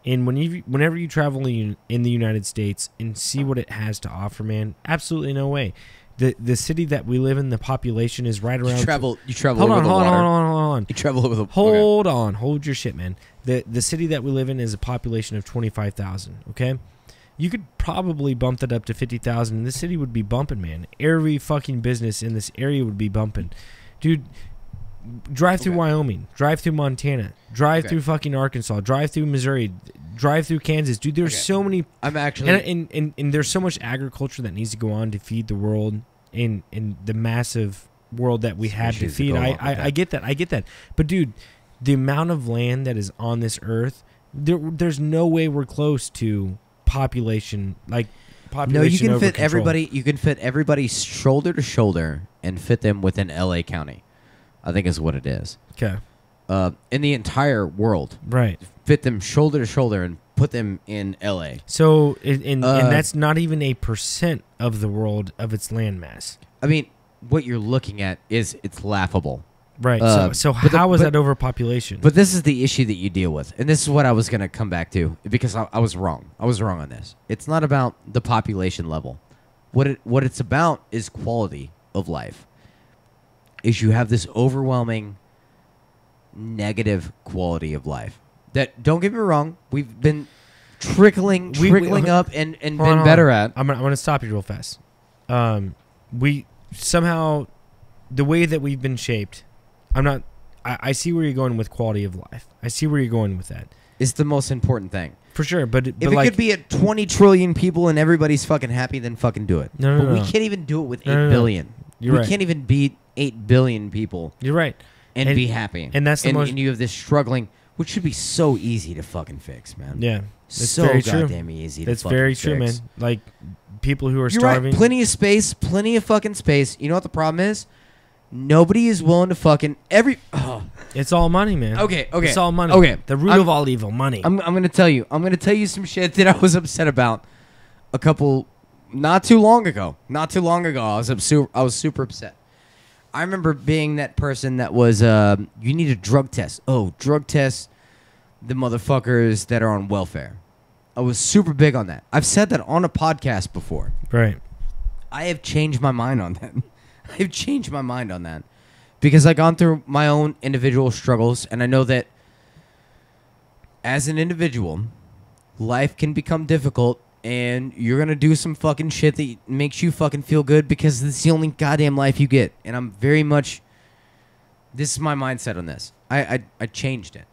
And whenever you travel in the United States and see what it has to offer, man, absolutely no way. The city that we live in, the population is right around. You travel over the water. Hold on. You travel over the water. Hold your shit, man. The city that we live in is a population of 25,000. Okay, you could probably bump that up to 50,000, and this city would be bumping, man. Every fucking business in this area would be bumping, dude. Drive through Wyoming, drive through Montana, drive through fucking Arkansas, drive through Missouri, drive through Kansas, dude. There's so many. I'm actually and there's so much agriculture that needs to go on to feed the world in the massive world that we have to feed. I get that. But dude, the amount of land that is on this earth, there's no way we're close to population. No, you can fit control. everybody. You can fit everybody shoulder to shoulder and fit them within LA County. I think is what it is. Okay. In the entire world. Right. Fit them shoulder to shoulder and put them in L.A. So, and that's not even a % of the world of its landmass. I mean, what you're looking at it's laughable. Right. So how is that overpopulation? But this is the issue that you deal with. And this is what I was going to come back to, because I was wrong. I was wrong on this. It's not about the population level. What it's about is quality of life. Is you have this overwhelming negative quality of life. That, don't get me wrong, we've been trickling up and been better at. I'm going to stop you real fast. We somehow, the way that we've been shaped I'm not. I see where you're going with quality of life. I see where you're going with that. It's the most important thing. For sure, but if it could be at 20 trillion people and everybody's fucking happy, then fucking do it. No, but we can't even do it with 8 billion. You're we right. can't even beat 8 billion people. You're right. And be happy. And that's the most. And you have this struggling, which should be so easy to fucking fix, man. Yeah, that's so very goddamn true. easy. That's to fucking very fix. true, man. Like people who are You're starving. right. Plenty of space. Plenty of fucking space. You know what the problem is? Nobody is willing to fucking It's all money, man. Okay. It's all money. Okay. The root of all evil, money. I'm gonna tell you. I'm gonna tell you some shit that I was upset about. Not too long ago. I was super upset. I remember being that person that was you need a drug test. Oh, drug test the motherfuckers that are on welfare. I was super big on that. I've said that on a podcast before. Right. I have changed my mind on that. Because I've gone through my own individual struggles, and I know that as an individual, life can become difficult, and you're going to do some fucking shit that makes you fucking feel good because it's the only goddamn life you get. And I'm very much... This is my mindset on this. I changed it.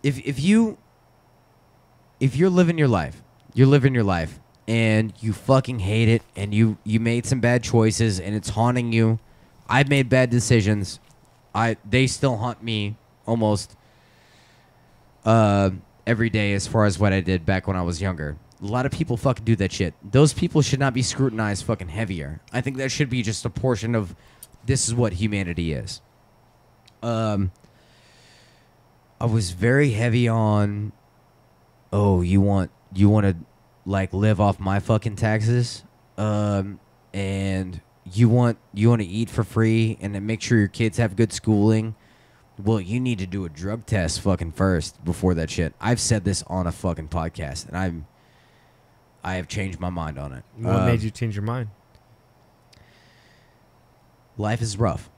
If you're living your life, and you fucking hate it, and you made some bad choices, and it's haunting you. I've made bad decisions. They still haunt me almost every day as far as what I did back when I was younger. A lot of people fucking do that shit. Those people should not be scrutinized fucking heavier. I think that should be just a portion of this is what humanity is. I was very heavy on, you want to like live off my fucking taxes, and you want to eat for free and then make sure your kids have good schooling. Well, you need to do a drug test fucking first before that shit. I've said this on a fucking podcast, and I have changed my mind on it. What made you change your mind? Life is rough.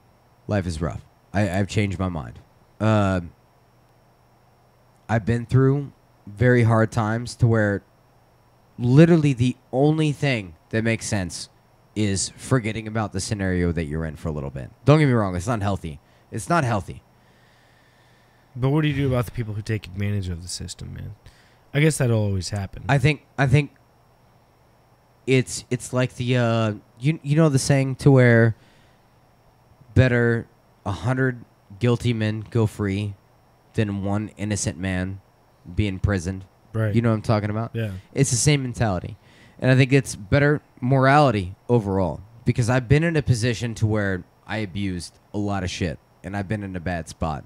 I've changed my mind. I've been through very hard times to where literally the only thing that makes sense is forgetting about the scenario that you're in for a little bit. Don't get me wrong, it's not healthy. But what do you do about the people who take advantage of the system, man? I guess that'll always happen. I think it's like the you know the saying to where better 100 guilty men go free than one innocent man be imprisoned. Right. You know what I'm talking about? Yeah. It's the same mentality. And I think it's better morality overall. Because I've been in a position to where I abused a lot of shit. And I've been in a bad spot.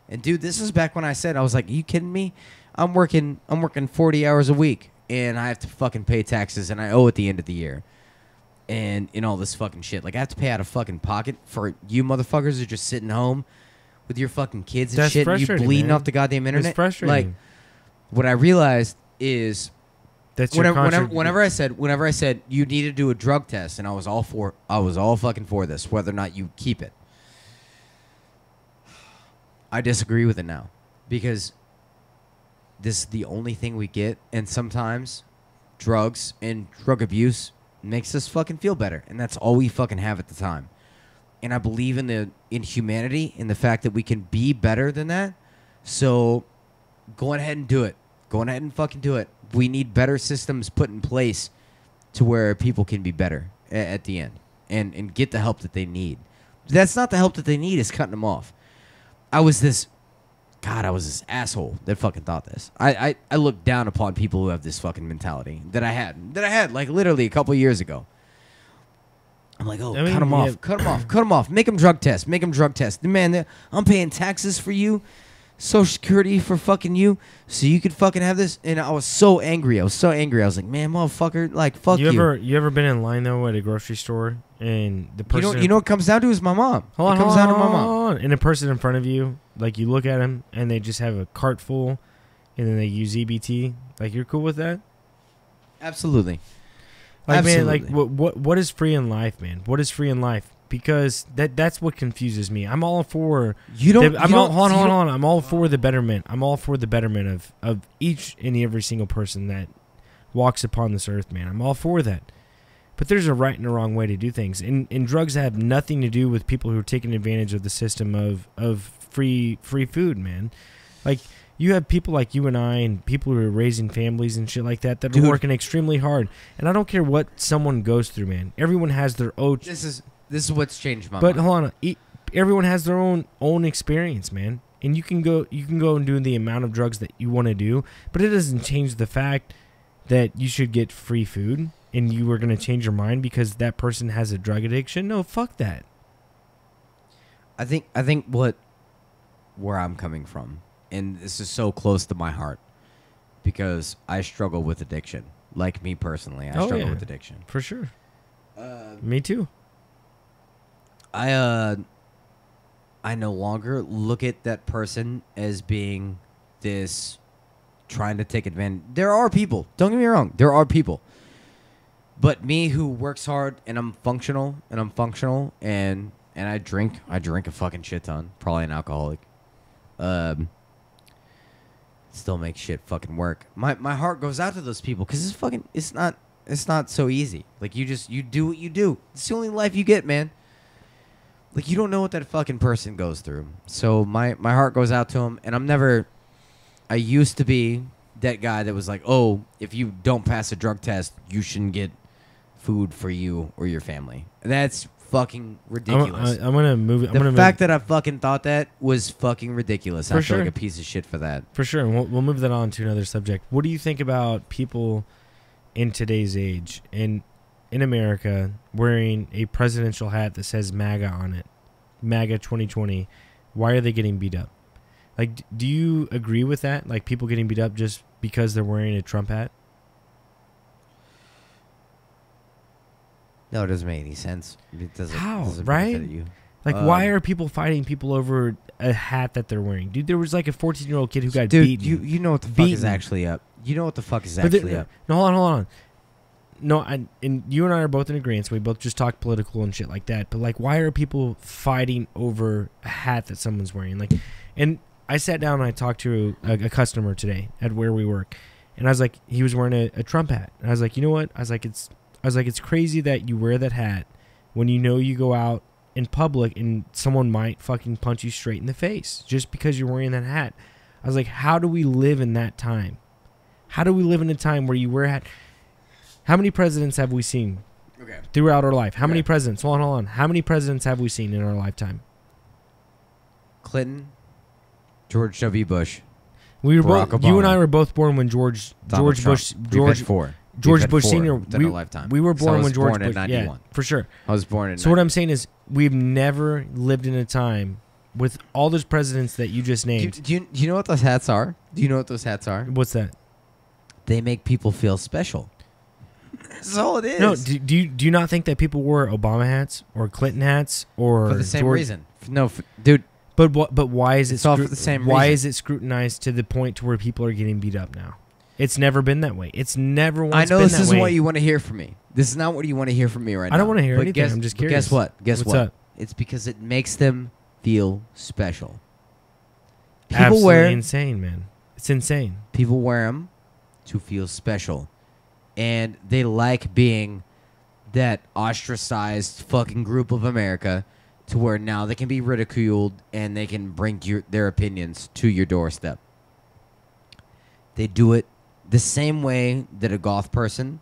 And dude, this is back when I said, I was like, are you kidding me? I'm working 40 hours a week. And I have to fucking pay taxes. And I owe at the end of the year. And all this fucking shit. Like, I have to pay out of fucking pocket for you motherfuckers who are just sitting home with your fucking kids and That's shit. And you bleeding man. off the goddamn internet. It's frustrating. Like, what I realized is that's whenever I said you need to do a drug test, and I was all fucking for this, whether or not you keep it. I disagree with it now because this is the only thing we get, and sometimes drugs and drug abuse makes us fucking feel better, and that's all we fucking have at the time. And I believe in humanity, in the fact that we can be better than that. So go ahead and do it. Go ahead and fucking do it. We need better systems put in place to where people can be better at the end and get the help that they need. That's not the help that they need, is cutting them off. I was this asshole that fucking thought this. I look down upon people who have this fucking mentality that I had like literally a couple years ago. I'm like, cut them off. Make them drug test. Man, I'm paying taxes for you. Social Security for fucking you, so you could fucking have this. And I was so angry. I was like, man, motherfucker, like, fuck you. You ever been in line though at a grocery store and the person you know what it comes down to is my mom. Hold on. And the person in front of you, like, you look at them and they just have a cart full, and then they use EBT. Like, you're cool with that? Absolutely. Like, Absolutely. man, like what is free in life, man? What is free in life? Because that's what confuses me. I'm all for hold on. I'm all for the betterment. I'm all for the betterment of each and every single person that walks upon this earth, man. I'm all for that. But there's a right and a wrong way to do things. And drugs have nothing to do with people who are taking advantage of the system of free food, man. Like, you have people like you and I and people who are raising families and shit like that are working extremely hard. And I don't care what someone goes through, man. Everyone has their own... This is what's changed my mind. But hold on. Everyone has their own experience, man. And you can go and do the amount of drugs that you want to do, but it doesn't change the fact that you should get free food and you are going to change your mind because that person has a drug addiction. No, fuck that. I think where I'm coming from, and this is so close to my heart because I struggle with addiction. Like me personally, I struggle with addiction. For sure. Me too. I no longer look at that person as being this trying to take advantage. There are people. Don't get me wrong. There are people. But me who works hard and I'm functional and I drink a fucking shit ton. Probably an alcoholic. Still make shit fucking work. My heart goes out to those people because it's not so easy. Like you do what you do. It's the only life you get, man. Like, you don't know what that fucking person goes through. So my heart goes out to him, and I used to be that guy that was like, oh, if you don't pass a drug test, you shouldn't get food for you or your family. That's fucking ridiculous. I'm going to move it. The fact that I fucking thought that was fucking ridiculous. I feel like a piece of shit for that. For sure. And we'll move that on to another subject. What do you think about people in today's age in America wearing a presidential hat that says MAGA on it? MAGA 2020. Why are they getting beat up? Like, do you agree with that? Like, people getting beat up just because they're wearing a Trump hat? No, it doesn't make any sense. It doesn't. How? Doesn't right? you. Like, why are people fighting people over a hat that they're wearing? Dude, there was like a 14-year-old kid who got beaten. You know what the fuck is actually up. You know what the fuck is actually up. No, hold on. No, and you and I are both in agreement. So we both just talk political and shit like that. But like, why are people fighting over a hat that someone's wearing? Like, and I sat down and I talked to a customer today at where we work, and I was like, he was wearing a Trump hat, and I was like, you know what? I was like, it's crazy that you wear that hat when you know you go out in public and someone might fucking punch you straight in the face just because you're wearing that hat. I was like, how do we live in that time? How do we live in a time where you wear a hat? How many presidents have we seen throughout our life? How many presidents? Hold on. How many presidents have we seen in our lifetime? Clinton, George W. Bush. We were both. You and I were both born when George Bush Senior. We were born when George Bush. Yeah, for sure. I was born in. So what I'm saying is, we've never lived in a time with all those presidents that you just named. Do you know what those hats are? Do you know what those hats are? What's that? They make people feel special. That's all it is. No, do you not think that people wore Obama hats or Clinton hats or for the same reason? No, dude. But why is it? All for the same why reason. Is it scrutinized to the point to where people are getting beat up now? It's never been that way. It's never once been that way. I know this isn't what you want to hear from me. This is not what you want to hear from me right now. I don't want to hear anything. I'm just curious. Guess what? What's up? It's because it makes them feel special. Absolutely insane, man. It's insane. People wear them to feel special. And they like being that ostracized fucking group of America to where now they can be ridiculed and they can bring their opinions to your doorstep. They do it the same way that a goth person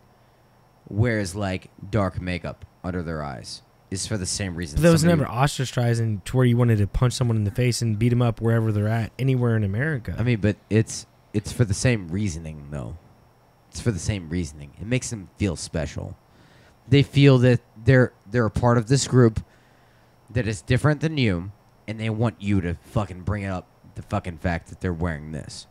wears like dark makeup under their eyes. Is for the same reason. But that was never ostracizing to where you wanted to punch someone in the face and beat them up wherever they're at, anywhere in America. I mean, but it's for the same reasoning, though. It's for the same reasoning. It makes them feel special. They feel that they're a part of this group that is different than you, and they want you to fucking bring up the fucking fact that they're wearing this.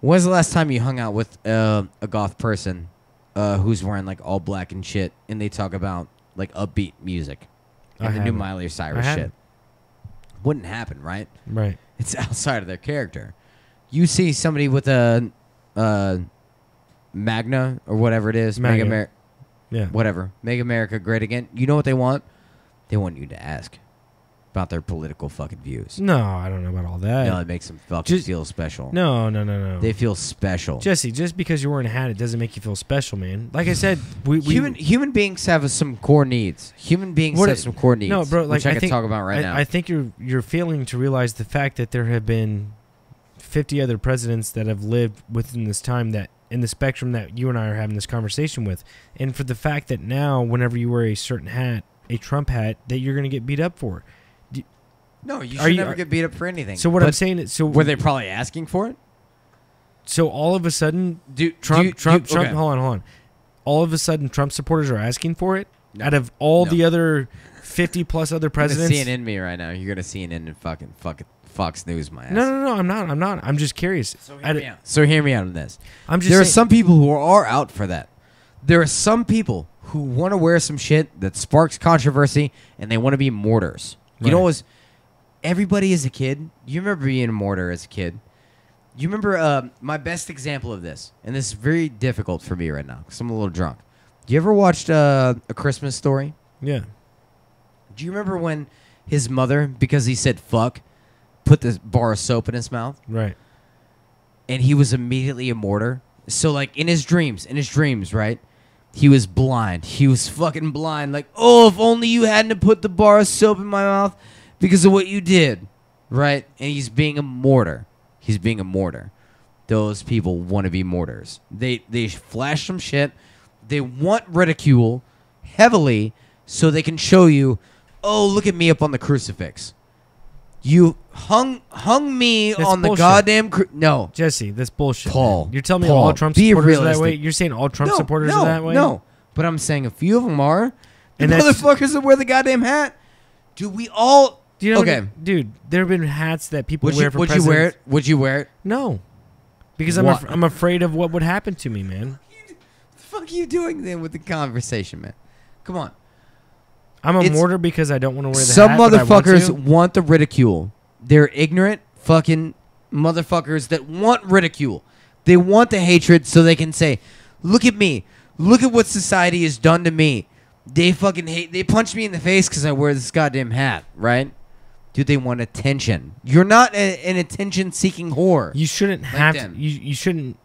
When's the last time you hung out with a goth person who's wearing like all black and shit, and they talk about like upbeat music and the new Miley Cyrus shit? Wouldn't happen, right? Right. It's outside of their character. You see somebody with a Magna or whatever it is, Make America Great Again. You know what they want? They want you to ask. about their political fucking views. No, I don't know about all that. No, it makes them fucking feel special. No. They feel special. Jesse, just because you're wearing a hat, it doesn't make you feel special, man. Like I said, human beings have some core needs. Human beings have some core needs. No, bro, like which I can talk about right now. I think you're failing to realize the fact that there have been 50 other presidents that have lived within this time, that in the spectrum that you and I are having this conversation with, and for the fact that now, whenever you wear a certain hat, a Trump hat, that you're going to get beat up for. No, you should never get beat up for anything. So what I'm saying is, were they probably asking for it? So all of a sudden, Trump. Hold on. All of a sudden, Trump supporters are asking for it. No. Out of all the other 50 plus other presidents, you're gonna CNN me right now. You're gonna CNN and fucking Fox News my ass. No, I'm not. I'm just curious. So hear me out on this. There are some people who are out for that. There are some people who want to wear some shit that sparks controversy, and they want to be mortars. You know, everybody as a kid, you remember being a mortar as a kid. You remember my best example of this, and this is very difficult for me right now because I'm a little drunk. You ever watched A Christmas Story? Yeah. Do you remember when his mother, because he said fuck, put this bar of soap in his mouth? Right. And he was immediately a mortar? So, like, in his dreams, right? He was blind. He was fucking blind. Like, oh, if only you hadn't put the bar of soap in my mouth because of what you did. Right? And he's being a mortar. Those people want to be mortars. They flash some shit. They want ridicule heavily so they can show you, oh, look at me up on the crucifix. You hung me on the goddamn no. Jesse, that's bullshit. Paul, man. You're telling me all Trump supporters are that way? You're saying all Trump supporters are that way? No, but I'm saying a few of them are. And the motherfuckers that wear the goddamn hat. Do we all... Do you know dude, there have been hats that people wear for presidents. Would you wear it? Would you wear it? No. Because I'm afraid of what would happen to me, man. What the fuck are you doing then with the conversation, man? Come on. I'm a mortar because I don't want to wear the hat. Some motherfuckers want the ridicule. They're ignorant fucking motherfuckers that want ridicule. They want the hatred so they can say, look at me. Look at what society has done to me. They fucking hate. They punch me in the face because I wear this goddamn hat, right? Dude, they want attention. You're not an attention-seeking whore. You shouldn't have to. You shouldn't.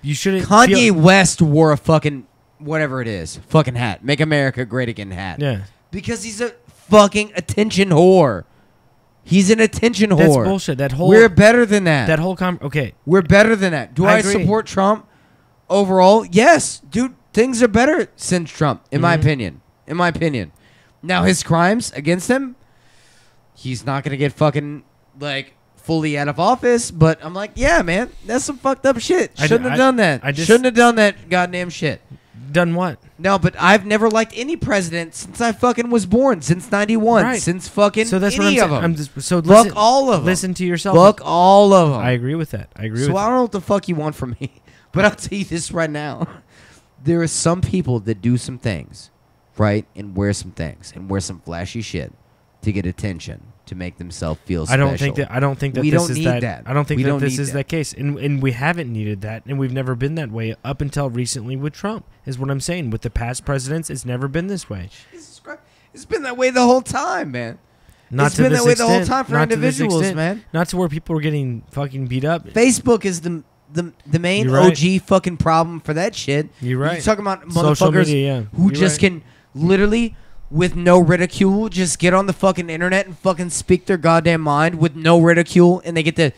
Kanye West wore a fucking whatever it is, fucking hat. Make America Great Again hat. Yeah. Because he's a fucking attention whore. He's an attention whore. That's bullshit. We're better than that. Okay. We're better than that. Do I support Trump overall? Yes, dude. Things are better since Trump, in my opinion. Now his crimes against him, he's not gonna get fucking like fully out of office. But I'm like, yeah, man, that's some fucked up shit. Shouldn't have done that. Shouldn't have done that goddamn shit. Done what? No, but I've never liked any president since I fucking was born. Since '91. Right. Since fucking so that's any what of them. Fuck all of them. Listen to yourself. Fuck all of them. I agree with that. I don't know what the fuck you want from me, but I'll tell you this right now. There are some people that do some things, right, and wear some things and wear some flashy shit to get attention, to make themselves feel special. I don't think that we this don't is need that. I don't think that this is that case, and we haven't needed that, and we've never been that way up until recently with Trump. Is what I'm saying. With the past presidents, it's never been this way. Jesus Christ. It's been that way the whole time, man. It's been that way the whole time for individuals, man. Not to where people are getting fucking beat up. Facebook is the main OG fucking problem for that shit. You're right. You're talking about motherfuckers who just can literally, with no ridicule, just get on the fucking internet and fucking speak their goddamn mind with no ridicule, and they get to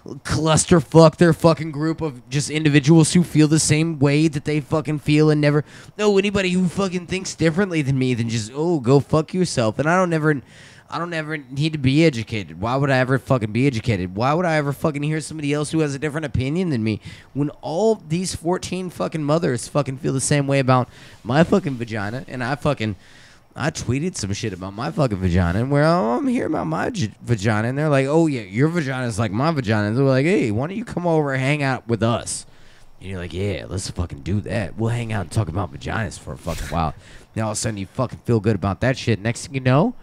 clusterfuck their fucking group of just individuals who feel the same way that they fucking feel and never know anybody who fucking thinks differently than me than just, oh, go fuck yourself. And I don't ever need to be educated. Why would I ever fucking be educated? Why would I ever fucking hear somebody else who has a different opinion than me when all these 14 fucking mothers fucking feel the same way about my fucking vagina? And I tweeted some shit about my fucking vagina, and where I'm hearing about my vagina, and they're like, oh yeah, your vagina is like my vagina. And they're like, hey, why don't you come over and hang out with us? And you're like, yeah, let's fucking do that. We'll hang out and talk about vaginas for a fucking while. Now all of a sudden you fucking feel good about that shit. Next thing you know,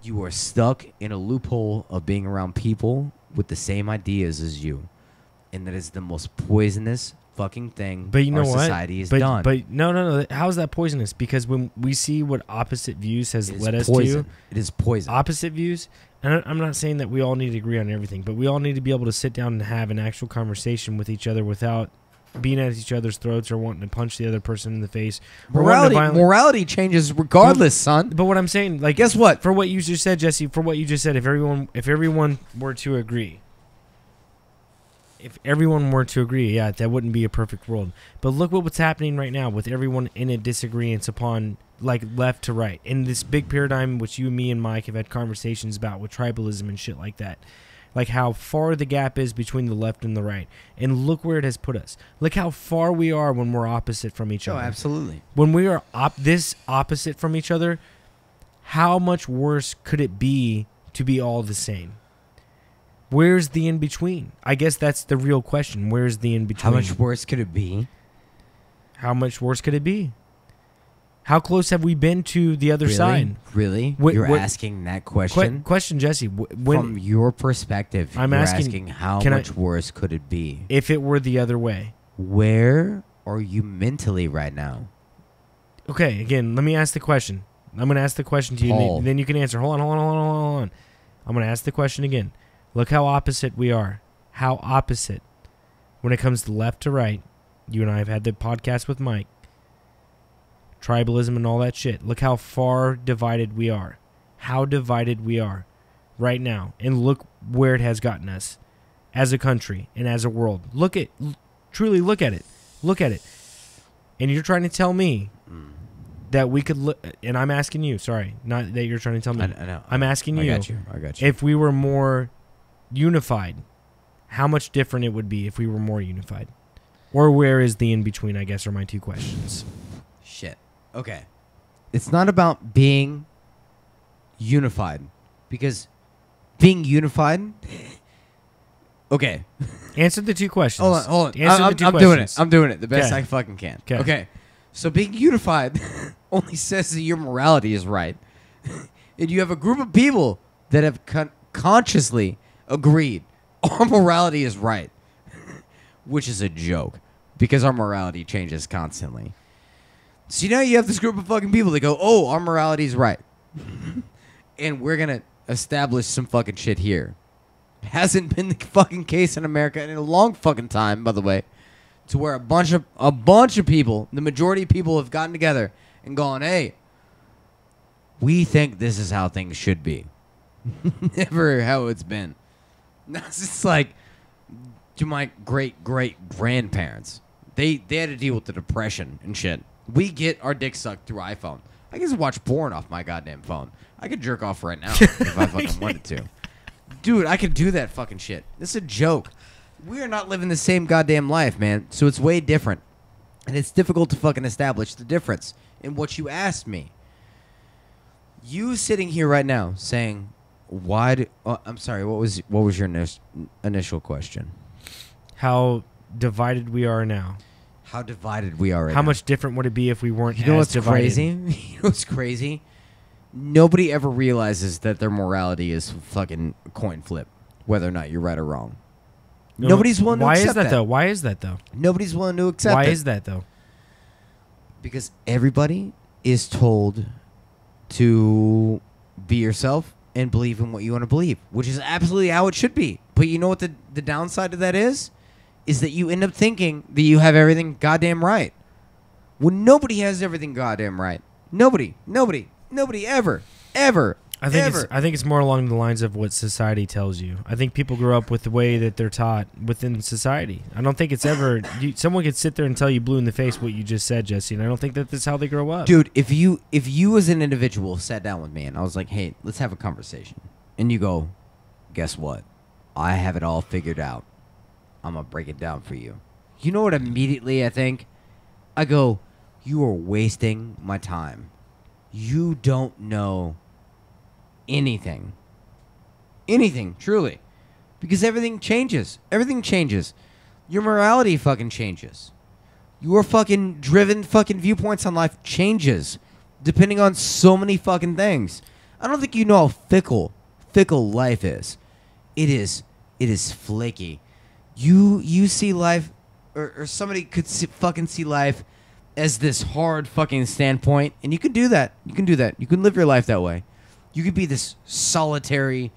you are stuck in a loophole of being around people with the same ideas as you. And that is the most poisonous fucking thing But you know our what? society has done. But no. How is that poisonous? Because when we see what opposite views has It is led us poison. to, It is poison. opposite views. And I'm not saying that we all need to agree on everything, but we all need to be able to sit down and have an actual conversation with each other without being at each other's throats or wanting to punch the other person in the face. Or wanting to Morality changes regardless, son. But what I'm saying, like, Guess what? For what you just said, Jesse, if everyone were to agree, yeah, that wouldn't be a perfect world. But look what's happening right now with everyone in a disagreement upon, like, left to right. In this big paradigm, which you, me, and Mike have had conversations about with tribalism and shit like that. Like how far the gap is between the left and the right. And look where it has put us. Look how far we are when we're opposite from each other. Oh, absolutely. When we are this opposite from each other, how much worse could it be to be all the same? Where's the in-between? I guess that's the real question. Where's the in-between? How much worse could it be? How much worse could it be? How close have we been to the other side? Really? You're asking that question? Question, Jesse. From your perspective, I'm you're asking how much worse could it be? If it were the other way. Where are you mentally right now? Okay, again, let me ask the question. I'm going to ask the question to you, and then you can answer. Hold on. I'm going to ask the question again. Look how opposite we are. How opposite. When it comes to left to right, you and I have had the podcast with Mike. Tribalism and all that shit. Look how far divided we are. How divided we are right now. And look where it has gotten us as a country and as a world. Truly look at it. Look at it. And you're trying to tell me that we could look, and I'm asking you, sorry, not that you're trying to tell me. I know. I'm asking you. I got you. If we were more unified, how much different it would be if we were more unified? Or where is the in-between, I guess, are my two questions. Shit. Okay. It's not about being unified. Because being unified... Okay. Answer the two questions. Hold on. Answer the two I'm questions. doing it. I'm doing it the best I fucking can. Okay. So being unified only says that your morality is right. And you have a group of people that have consciously agreed our morality is right. Which is a joke. Because our morality changes constantly. So now you have this group of fucking people that go, oh, our morality is right. And we're going to establish some fucking shit here. Hasn't been the fucking case in America in a long fucking time, by the way. To where a bunch of people, the majority of people have gotten together and gone, hey, we think this is how things should be. Never how it's been. Now it's just like to my great-great-grandparents. They had to deal with the depression and shit. We get our dick sucked through iPhone. I can just watch porn off my goddamn phone. I could jerk off right now if I fucking wanted to. Dude, I could do that fucking shit. This is a joke. We are not living the same goddamn life, man. So it's way different. And it's difficult to fucking establish the difference in what you asked me. You sitting here right now saying, I'm sorry, what was your initial question? How divided we are now. How divided we are right now. How much different would it be if we weren't You know what's divided? crazy? You know what's crazy? Nobody ever realizes that their morality is fucking coin flip, whether or not you're right or wrong. Nobody's willing to accept that. Why is that, though? Nobody's willing to accept Why it. is that, though? Because everybody is told to be yourself and believe in what you want to believe, which is absolutely how it should be. But you know what the downside of that is? Is that you end up thinking that you have everything goddamn right. When nobody has everything goddamn right. Nobody ever. I think it's more along the lines of what society tells you. I think people grow up with the way that they're taught within society. I don't think it's ever... someone could sit there and tell you blue in the face what you just said, Jesse, and I don't think that that's how they grow up. Dude, if you as an individual sat down with me and I was like, hey, let's have a conversation. And you go, guess what? I have it all figured out. I'm going to break it down for you. You know what immediately I think? I go, you are wasting my time. You don't know anything. Anything, truly. Because everything changes. Everything changes. Your morality fucking changes. Your fucking driven fucking viewpoints on life changes. Depending on so many fucking things. I don't think you know how fickle life is. It is flaky. You see life or somebody could fucking see life as this hard fucking standpoint, and you can do that. You can do that. You can live your life that way. You could be this solitary,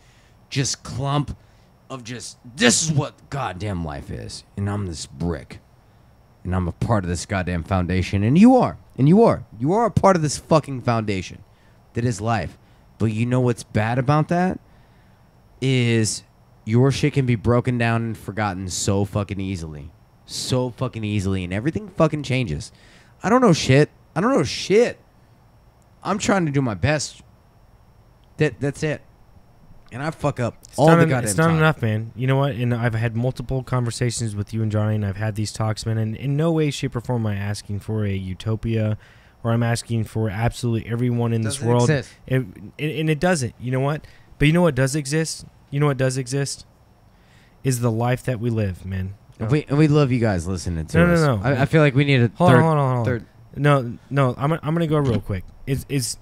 just clump of just, this is what goddamn life is, and I'm this brick, and I'm a part of this goddamn foundation, and you are a part of this fucking foundation that is life. But you know what's bad about that is your shit can be broken down and forgotten so fucking easily, and everything fucking changes. I don't know shit. I'm trying to do my best. That's it. And I fuck up all the goddamn time. It's not enough, man. You know what? And I've had multiple conversations with you and Johnny, and I've had these talks, man. And in no way, shape, or form am I asking for a utopia, or I'm asking for absolutely everyone in this world. And it doesn't. You know what? But you know what does exist? Is the life that we live, man. We love you guys listening to us. No. I feel like we need a hold on. No. I'm gonna go real quick. Is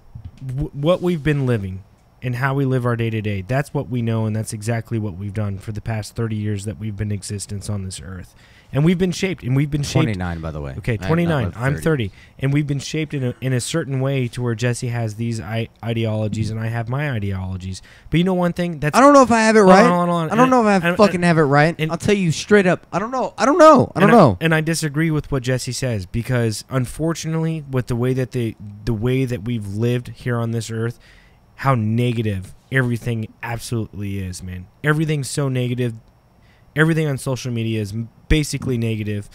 what we've been living and how we live our day to day. That's what we know, and that's exactly what we've done for the past 30 years that we've been in existence on this earth. And we've been shaped. 29, by the way. Okay, 29. I'm 30. And we've been shaped in a certain way to where Jesse has these ideologies and I have my ideologies. But you know one thing? I don't know if I have it right. Hold on. I don't know if I fucking have it right. And I'll tell you straight up. I don't know. And I disagree with what Jesse says because, unfortunately, with the way that we've lived here on this earth, how negative everything absolutely is, man. Everything's so negative. Everything on social media is basically negative.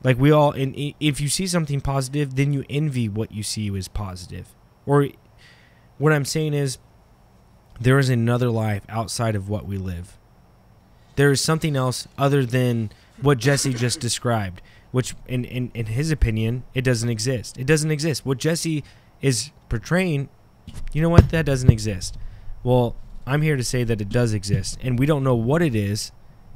Like we all, and if you see something positive, then you envy what you see as positive. Or what I'm saying is, there is another life outside of what we live. There is something else other than what Jesse just described, which, in his opinion, it doesn't exist. It doesn't exist. What Jesse is portraying, you know what? That doesn't exist. Well, I'm here to say that it does exist, and we don't know what it is.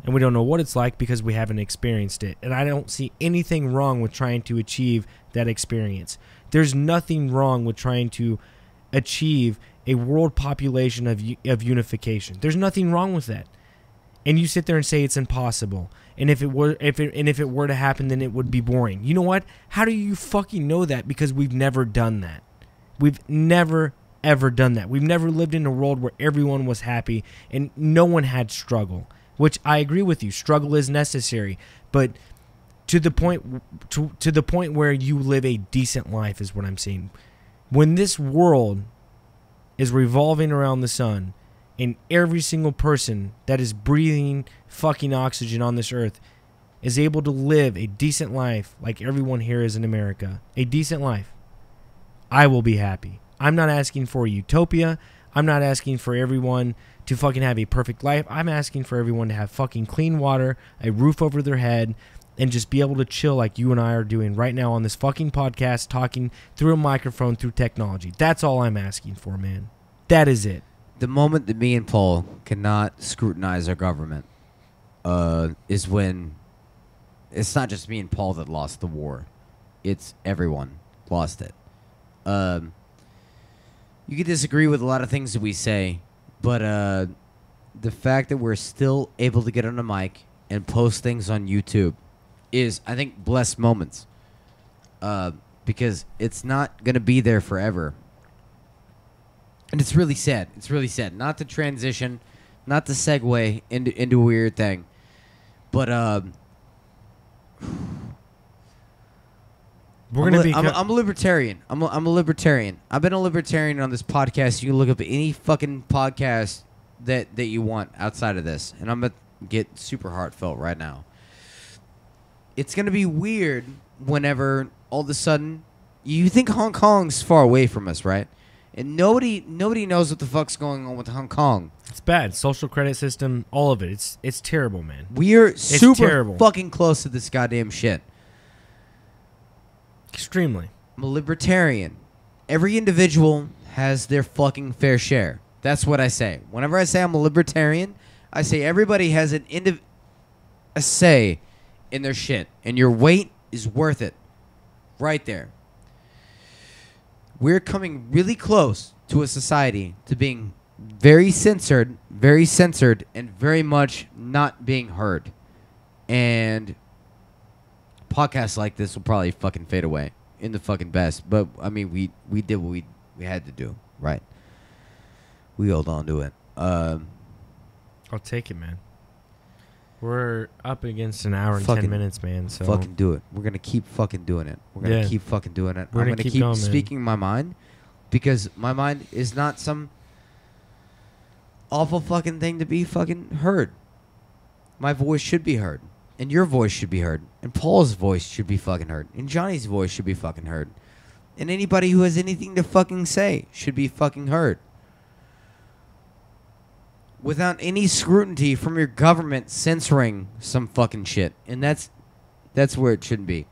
And we don't know what it's like because we haven't experienced it. And I don't see anything wrong with trying to achieve that experience. There's nothing wrong with trying to achieve a world population of unification. There's nothing wrong with that. And you sit there and say it's impossible. And if it were to happen, then it would be boring. You know what? How do you fucking know that? Because we've never done that. We've never ever done that. We've never lived in a world where everyone was happy and no one had struggle. Which I agree with you. Struggle is necessary, but to the point where you live a decent life is what I'm saying. When this world is revolving around the sun, and every single person that is breathing fucking oxygen on this earth is able to live a decent life like everyone here is in America, a decent life, I will be happy. I'm not asking for a utopia. I'm not asking for everyone to fucking have a perfect life. I'm asking for everyone to have fucking clean water, a roof over their head, and just be able to chill like you and I are doing right now on this fucking podcast, talking through a microphone, through technology. That's all I'm asking for, man. That is it. The moment that me and Paul cannot scrutinize our government is when it's not just me and Paul that lost the war. It's everyone lost it. You could disagree with a lot of things that we say, but the fact that we're still able to get on a mic and post things on YouTube is, I think, blessed moments. Because it's not going to be there forever. And it's really sad. It's really sad. Not to transition, not to segue into a weird thing. But I'm a libertarian. I'm a libertarian. I've been a libertarian on this podcast. You can look up any fucking podcast that you want outside of this. And I'm going to get super heartfelt right now. It's going to be weird whenever all of a sudden you think Hong Kong's far away from us, right? And nobody knows what the fuck's going on with Hong Kong. It's bad. Social credit system, all of it. It's terrible, man. We're super fucking close to this goddamn shit. Extremely. I'm a libertarian. Every individual has their fucking fair share. That's what I say. Whenever I say I'm a libertarian, I say everybody has a say in their shit. And your weight is worth it. Right there. We're coming really close to a society to being very censored, and very much not being heard. And podcasts like this will probably fucking fade away in the fucking best. But I mean, we did what we had to do, right? We held on to it. I'll take it, man. We're up against an hour and Fucking 10 minutes, man. So fucking do it. We're gonna keep fucking doing it. We're gonna Yeah. keep fucking doing it. We're I'm gonna gonna keep keep going, man. speaking my mind, because my mind is not some awful fucking thing to be fucking heard. My voice should be heard, and your voice should be heard, and Paul's voice should be fucking heard, and Johnny's voice should be fucking heard, and anybody who has anything to fucking say should be fucking heard. Without any scrutiny from your government censoring some fucking shit. And that's where it shouldn't be.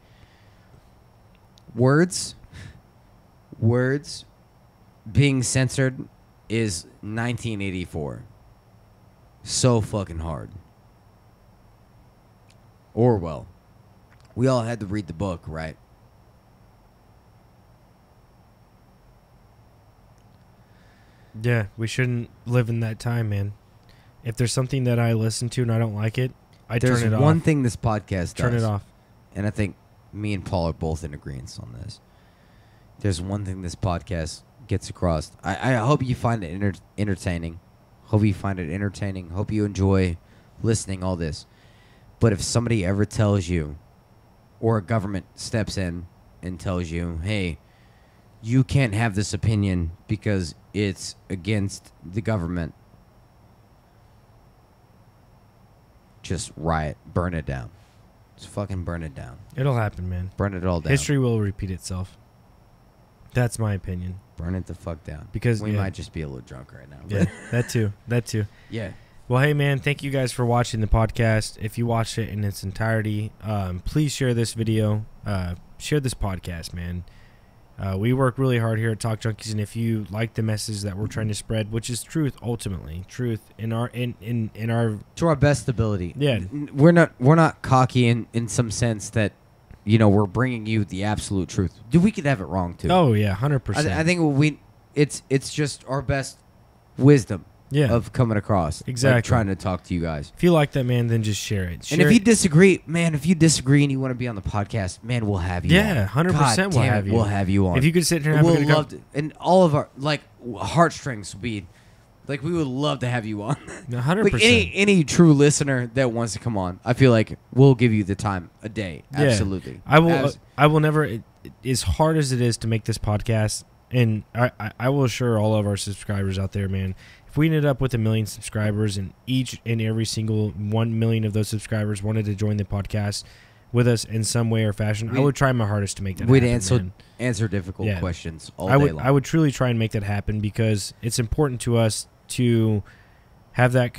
Words being censored is 1984. So fucking hard. Orwell. We all had to read the book, right? yeah, we shouldn't live in that time, man. If there's something that I listen to and I don't like it, I There's turn it one off. thing this podcast does. Turn it off. And I think me and Paul are both in agreement on this. There's one thing this podcast gets across. I hope you find it entertaining. Hope you find it entertaining. Hope you enjoy listening all this. But if somebody ever tells you, or a government steps in and tells you, hey, you can't have this opinion because it's against the government, just riot. Burn it down. Just fucking burn it down. It'll happen, man. Burn it all down. History will repeat itself. That's my opinion. Burn it the fuck down. Because we yeah. might just be a little drunk right now. Yeah, that too. That too. Yeah. Well, hey, man, thank you guys for watching the podcast. If you watched it in its entirety, please share this video. Share this podcast, man. We work really hard here at Talk Junkies, and if you like the message that we're trying to spread, which is truth, ultimately, truth in our To our best ability. Yeah. We're not cocky in some sense that, you know, we're bringing you the absolute truth. Dude, we could have it wrong too. Oh yeah, 100%. I think it's just our best wisdom. Yeah. Of coming across. Exactly. Like trying to talk to you guys. If you like that, man, then just share it. And if you disagree, man, and you want to be on the podcast, man, we'll have you on. Yeah, 100% God we'll damn have it, you. We'll have you on. If you could sit here and have a we'll good love to, and all of our, like, heartstrings will be, like, we would love to have you on. 100%. Like, any true listener that wants to come on, I feel like we'll give you the time a day. Yeah. Absolutely. I will never, as hard as it is to make this podcast, and I will assure all of our subscribers out there, man, if we ended up with 1 million subscribers and each and every single 1 million of those subscribers wanted to join the podcast with us in some way or fashion, I would try my hardest to make that we'd happen. answer difficult questions all day long. I would truly try and make that happen, because it's important to us to have that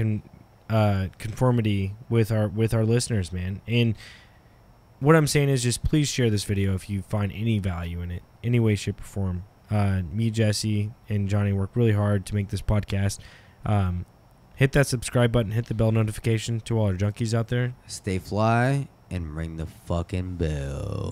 conformity with our listeners, man. And what I'm saying is, just please share this video if you find any value in it, any way, shape, or form. Me, Jesse, and Johnny work really hard to make this podcast. Hit that subscribe button, hit the bell notification to all our junkies out there. Stay fly and ring the fucking bell.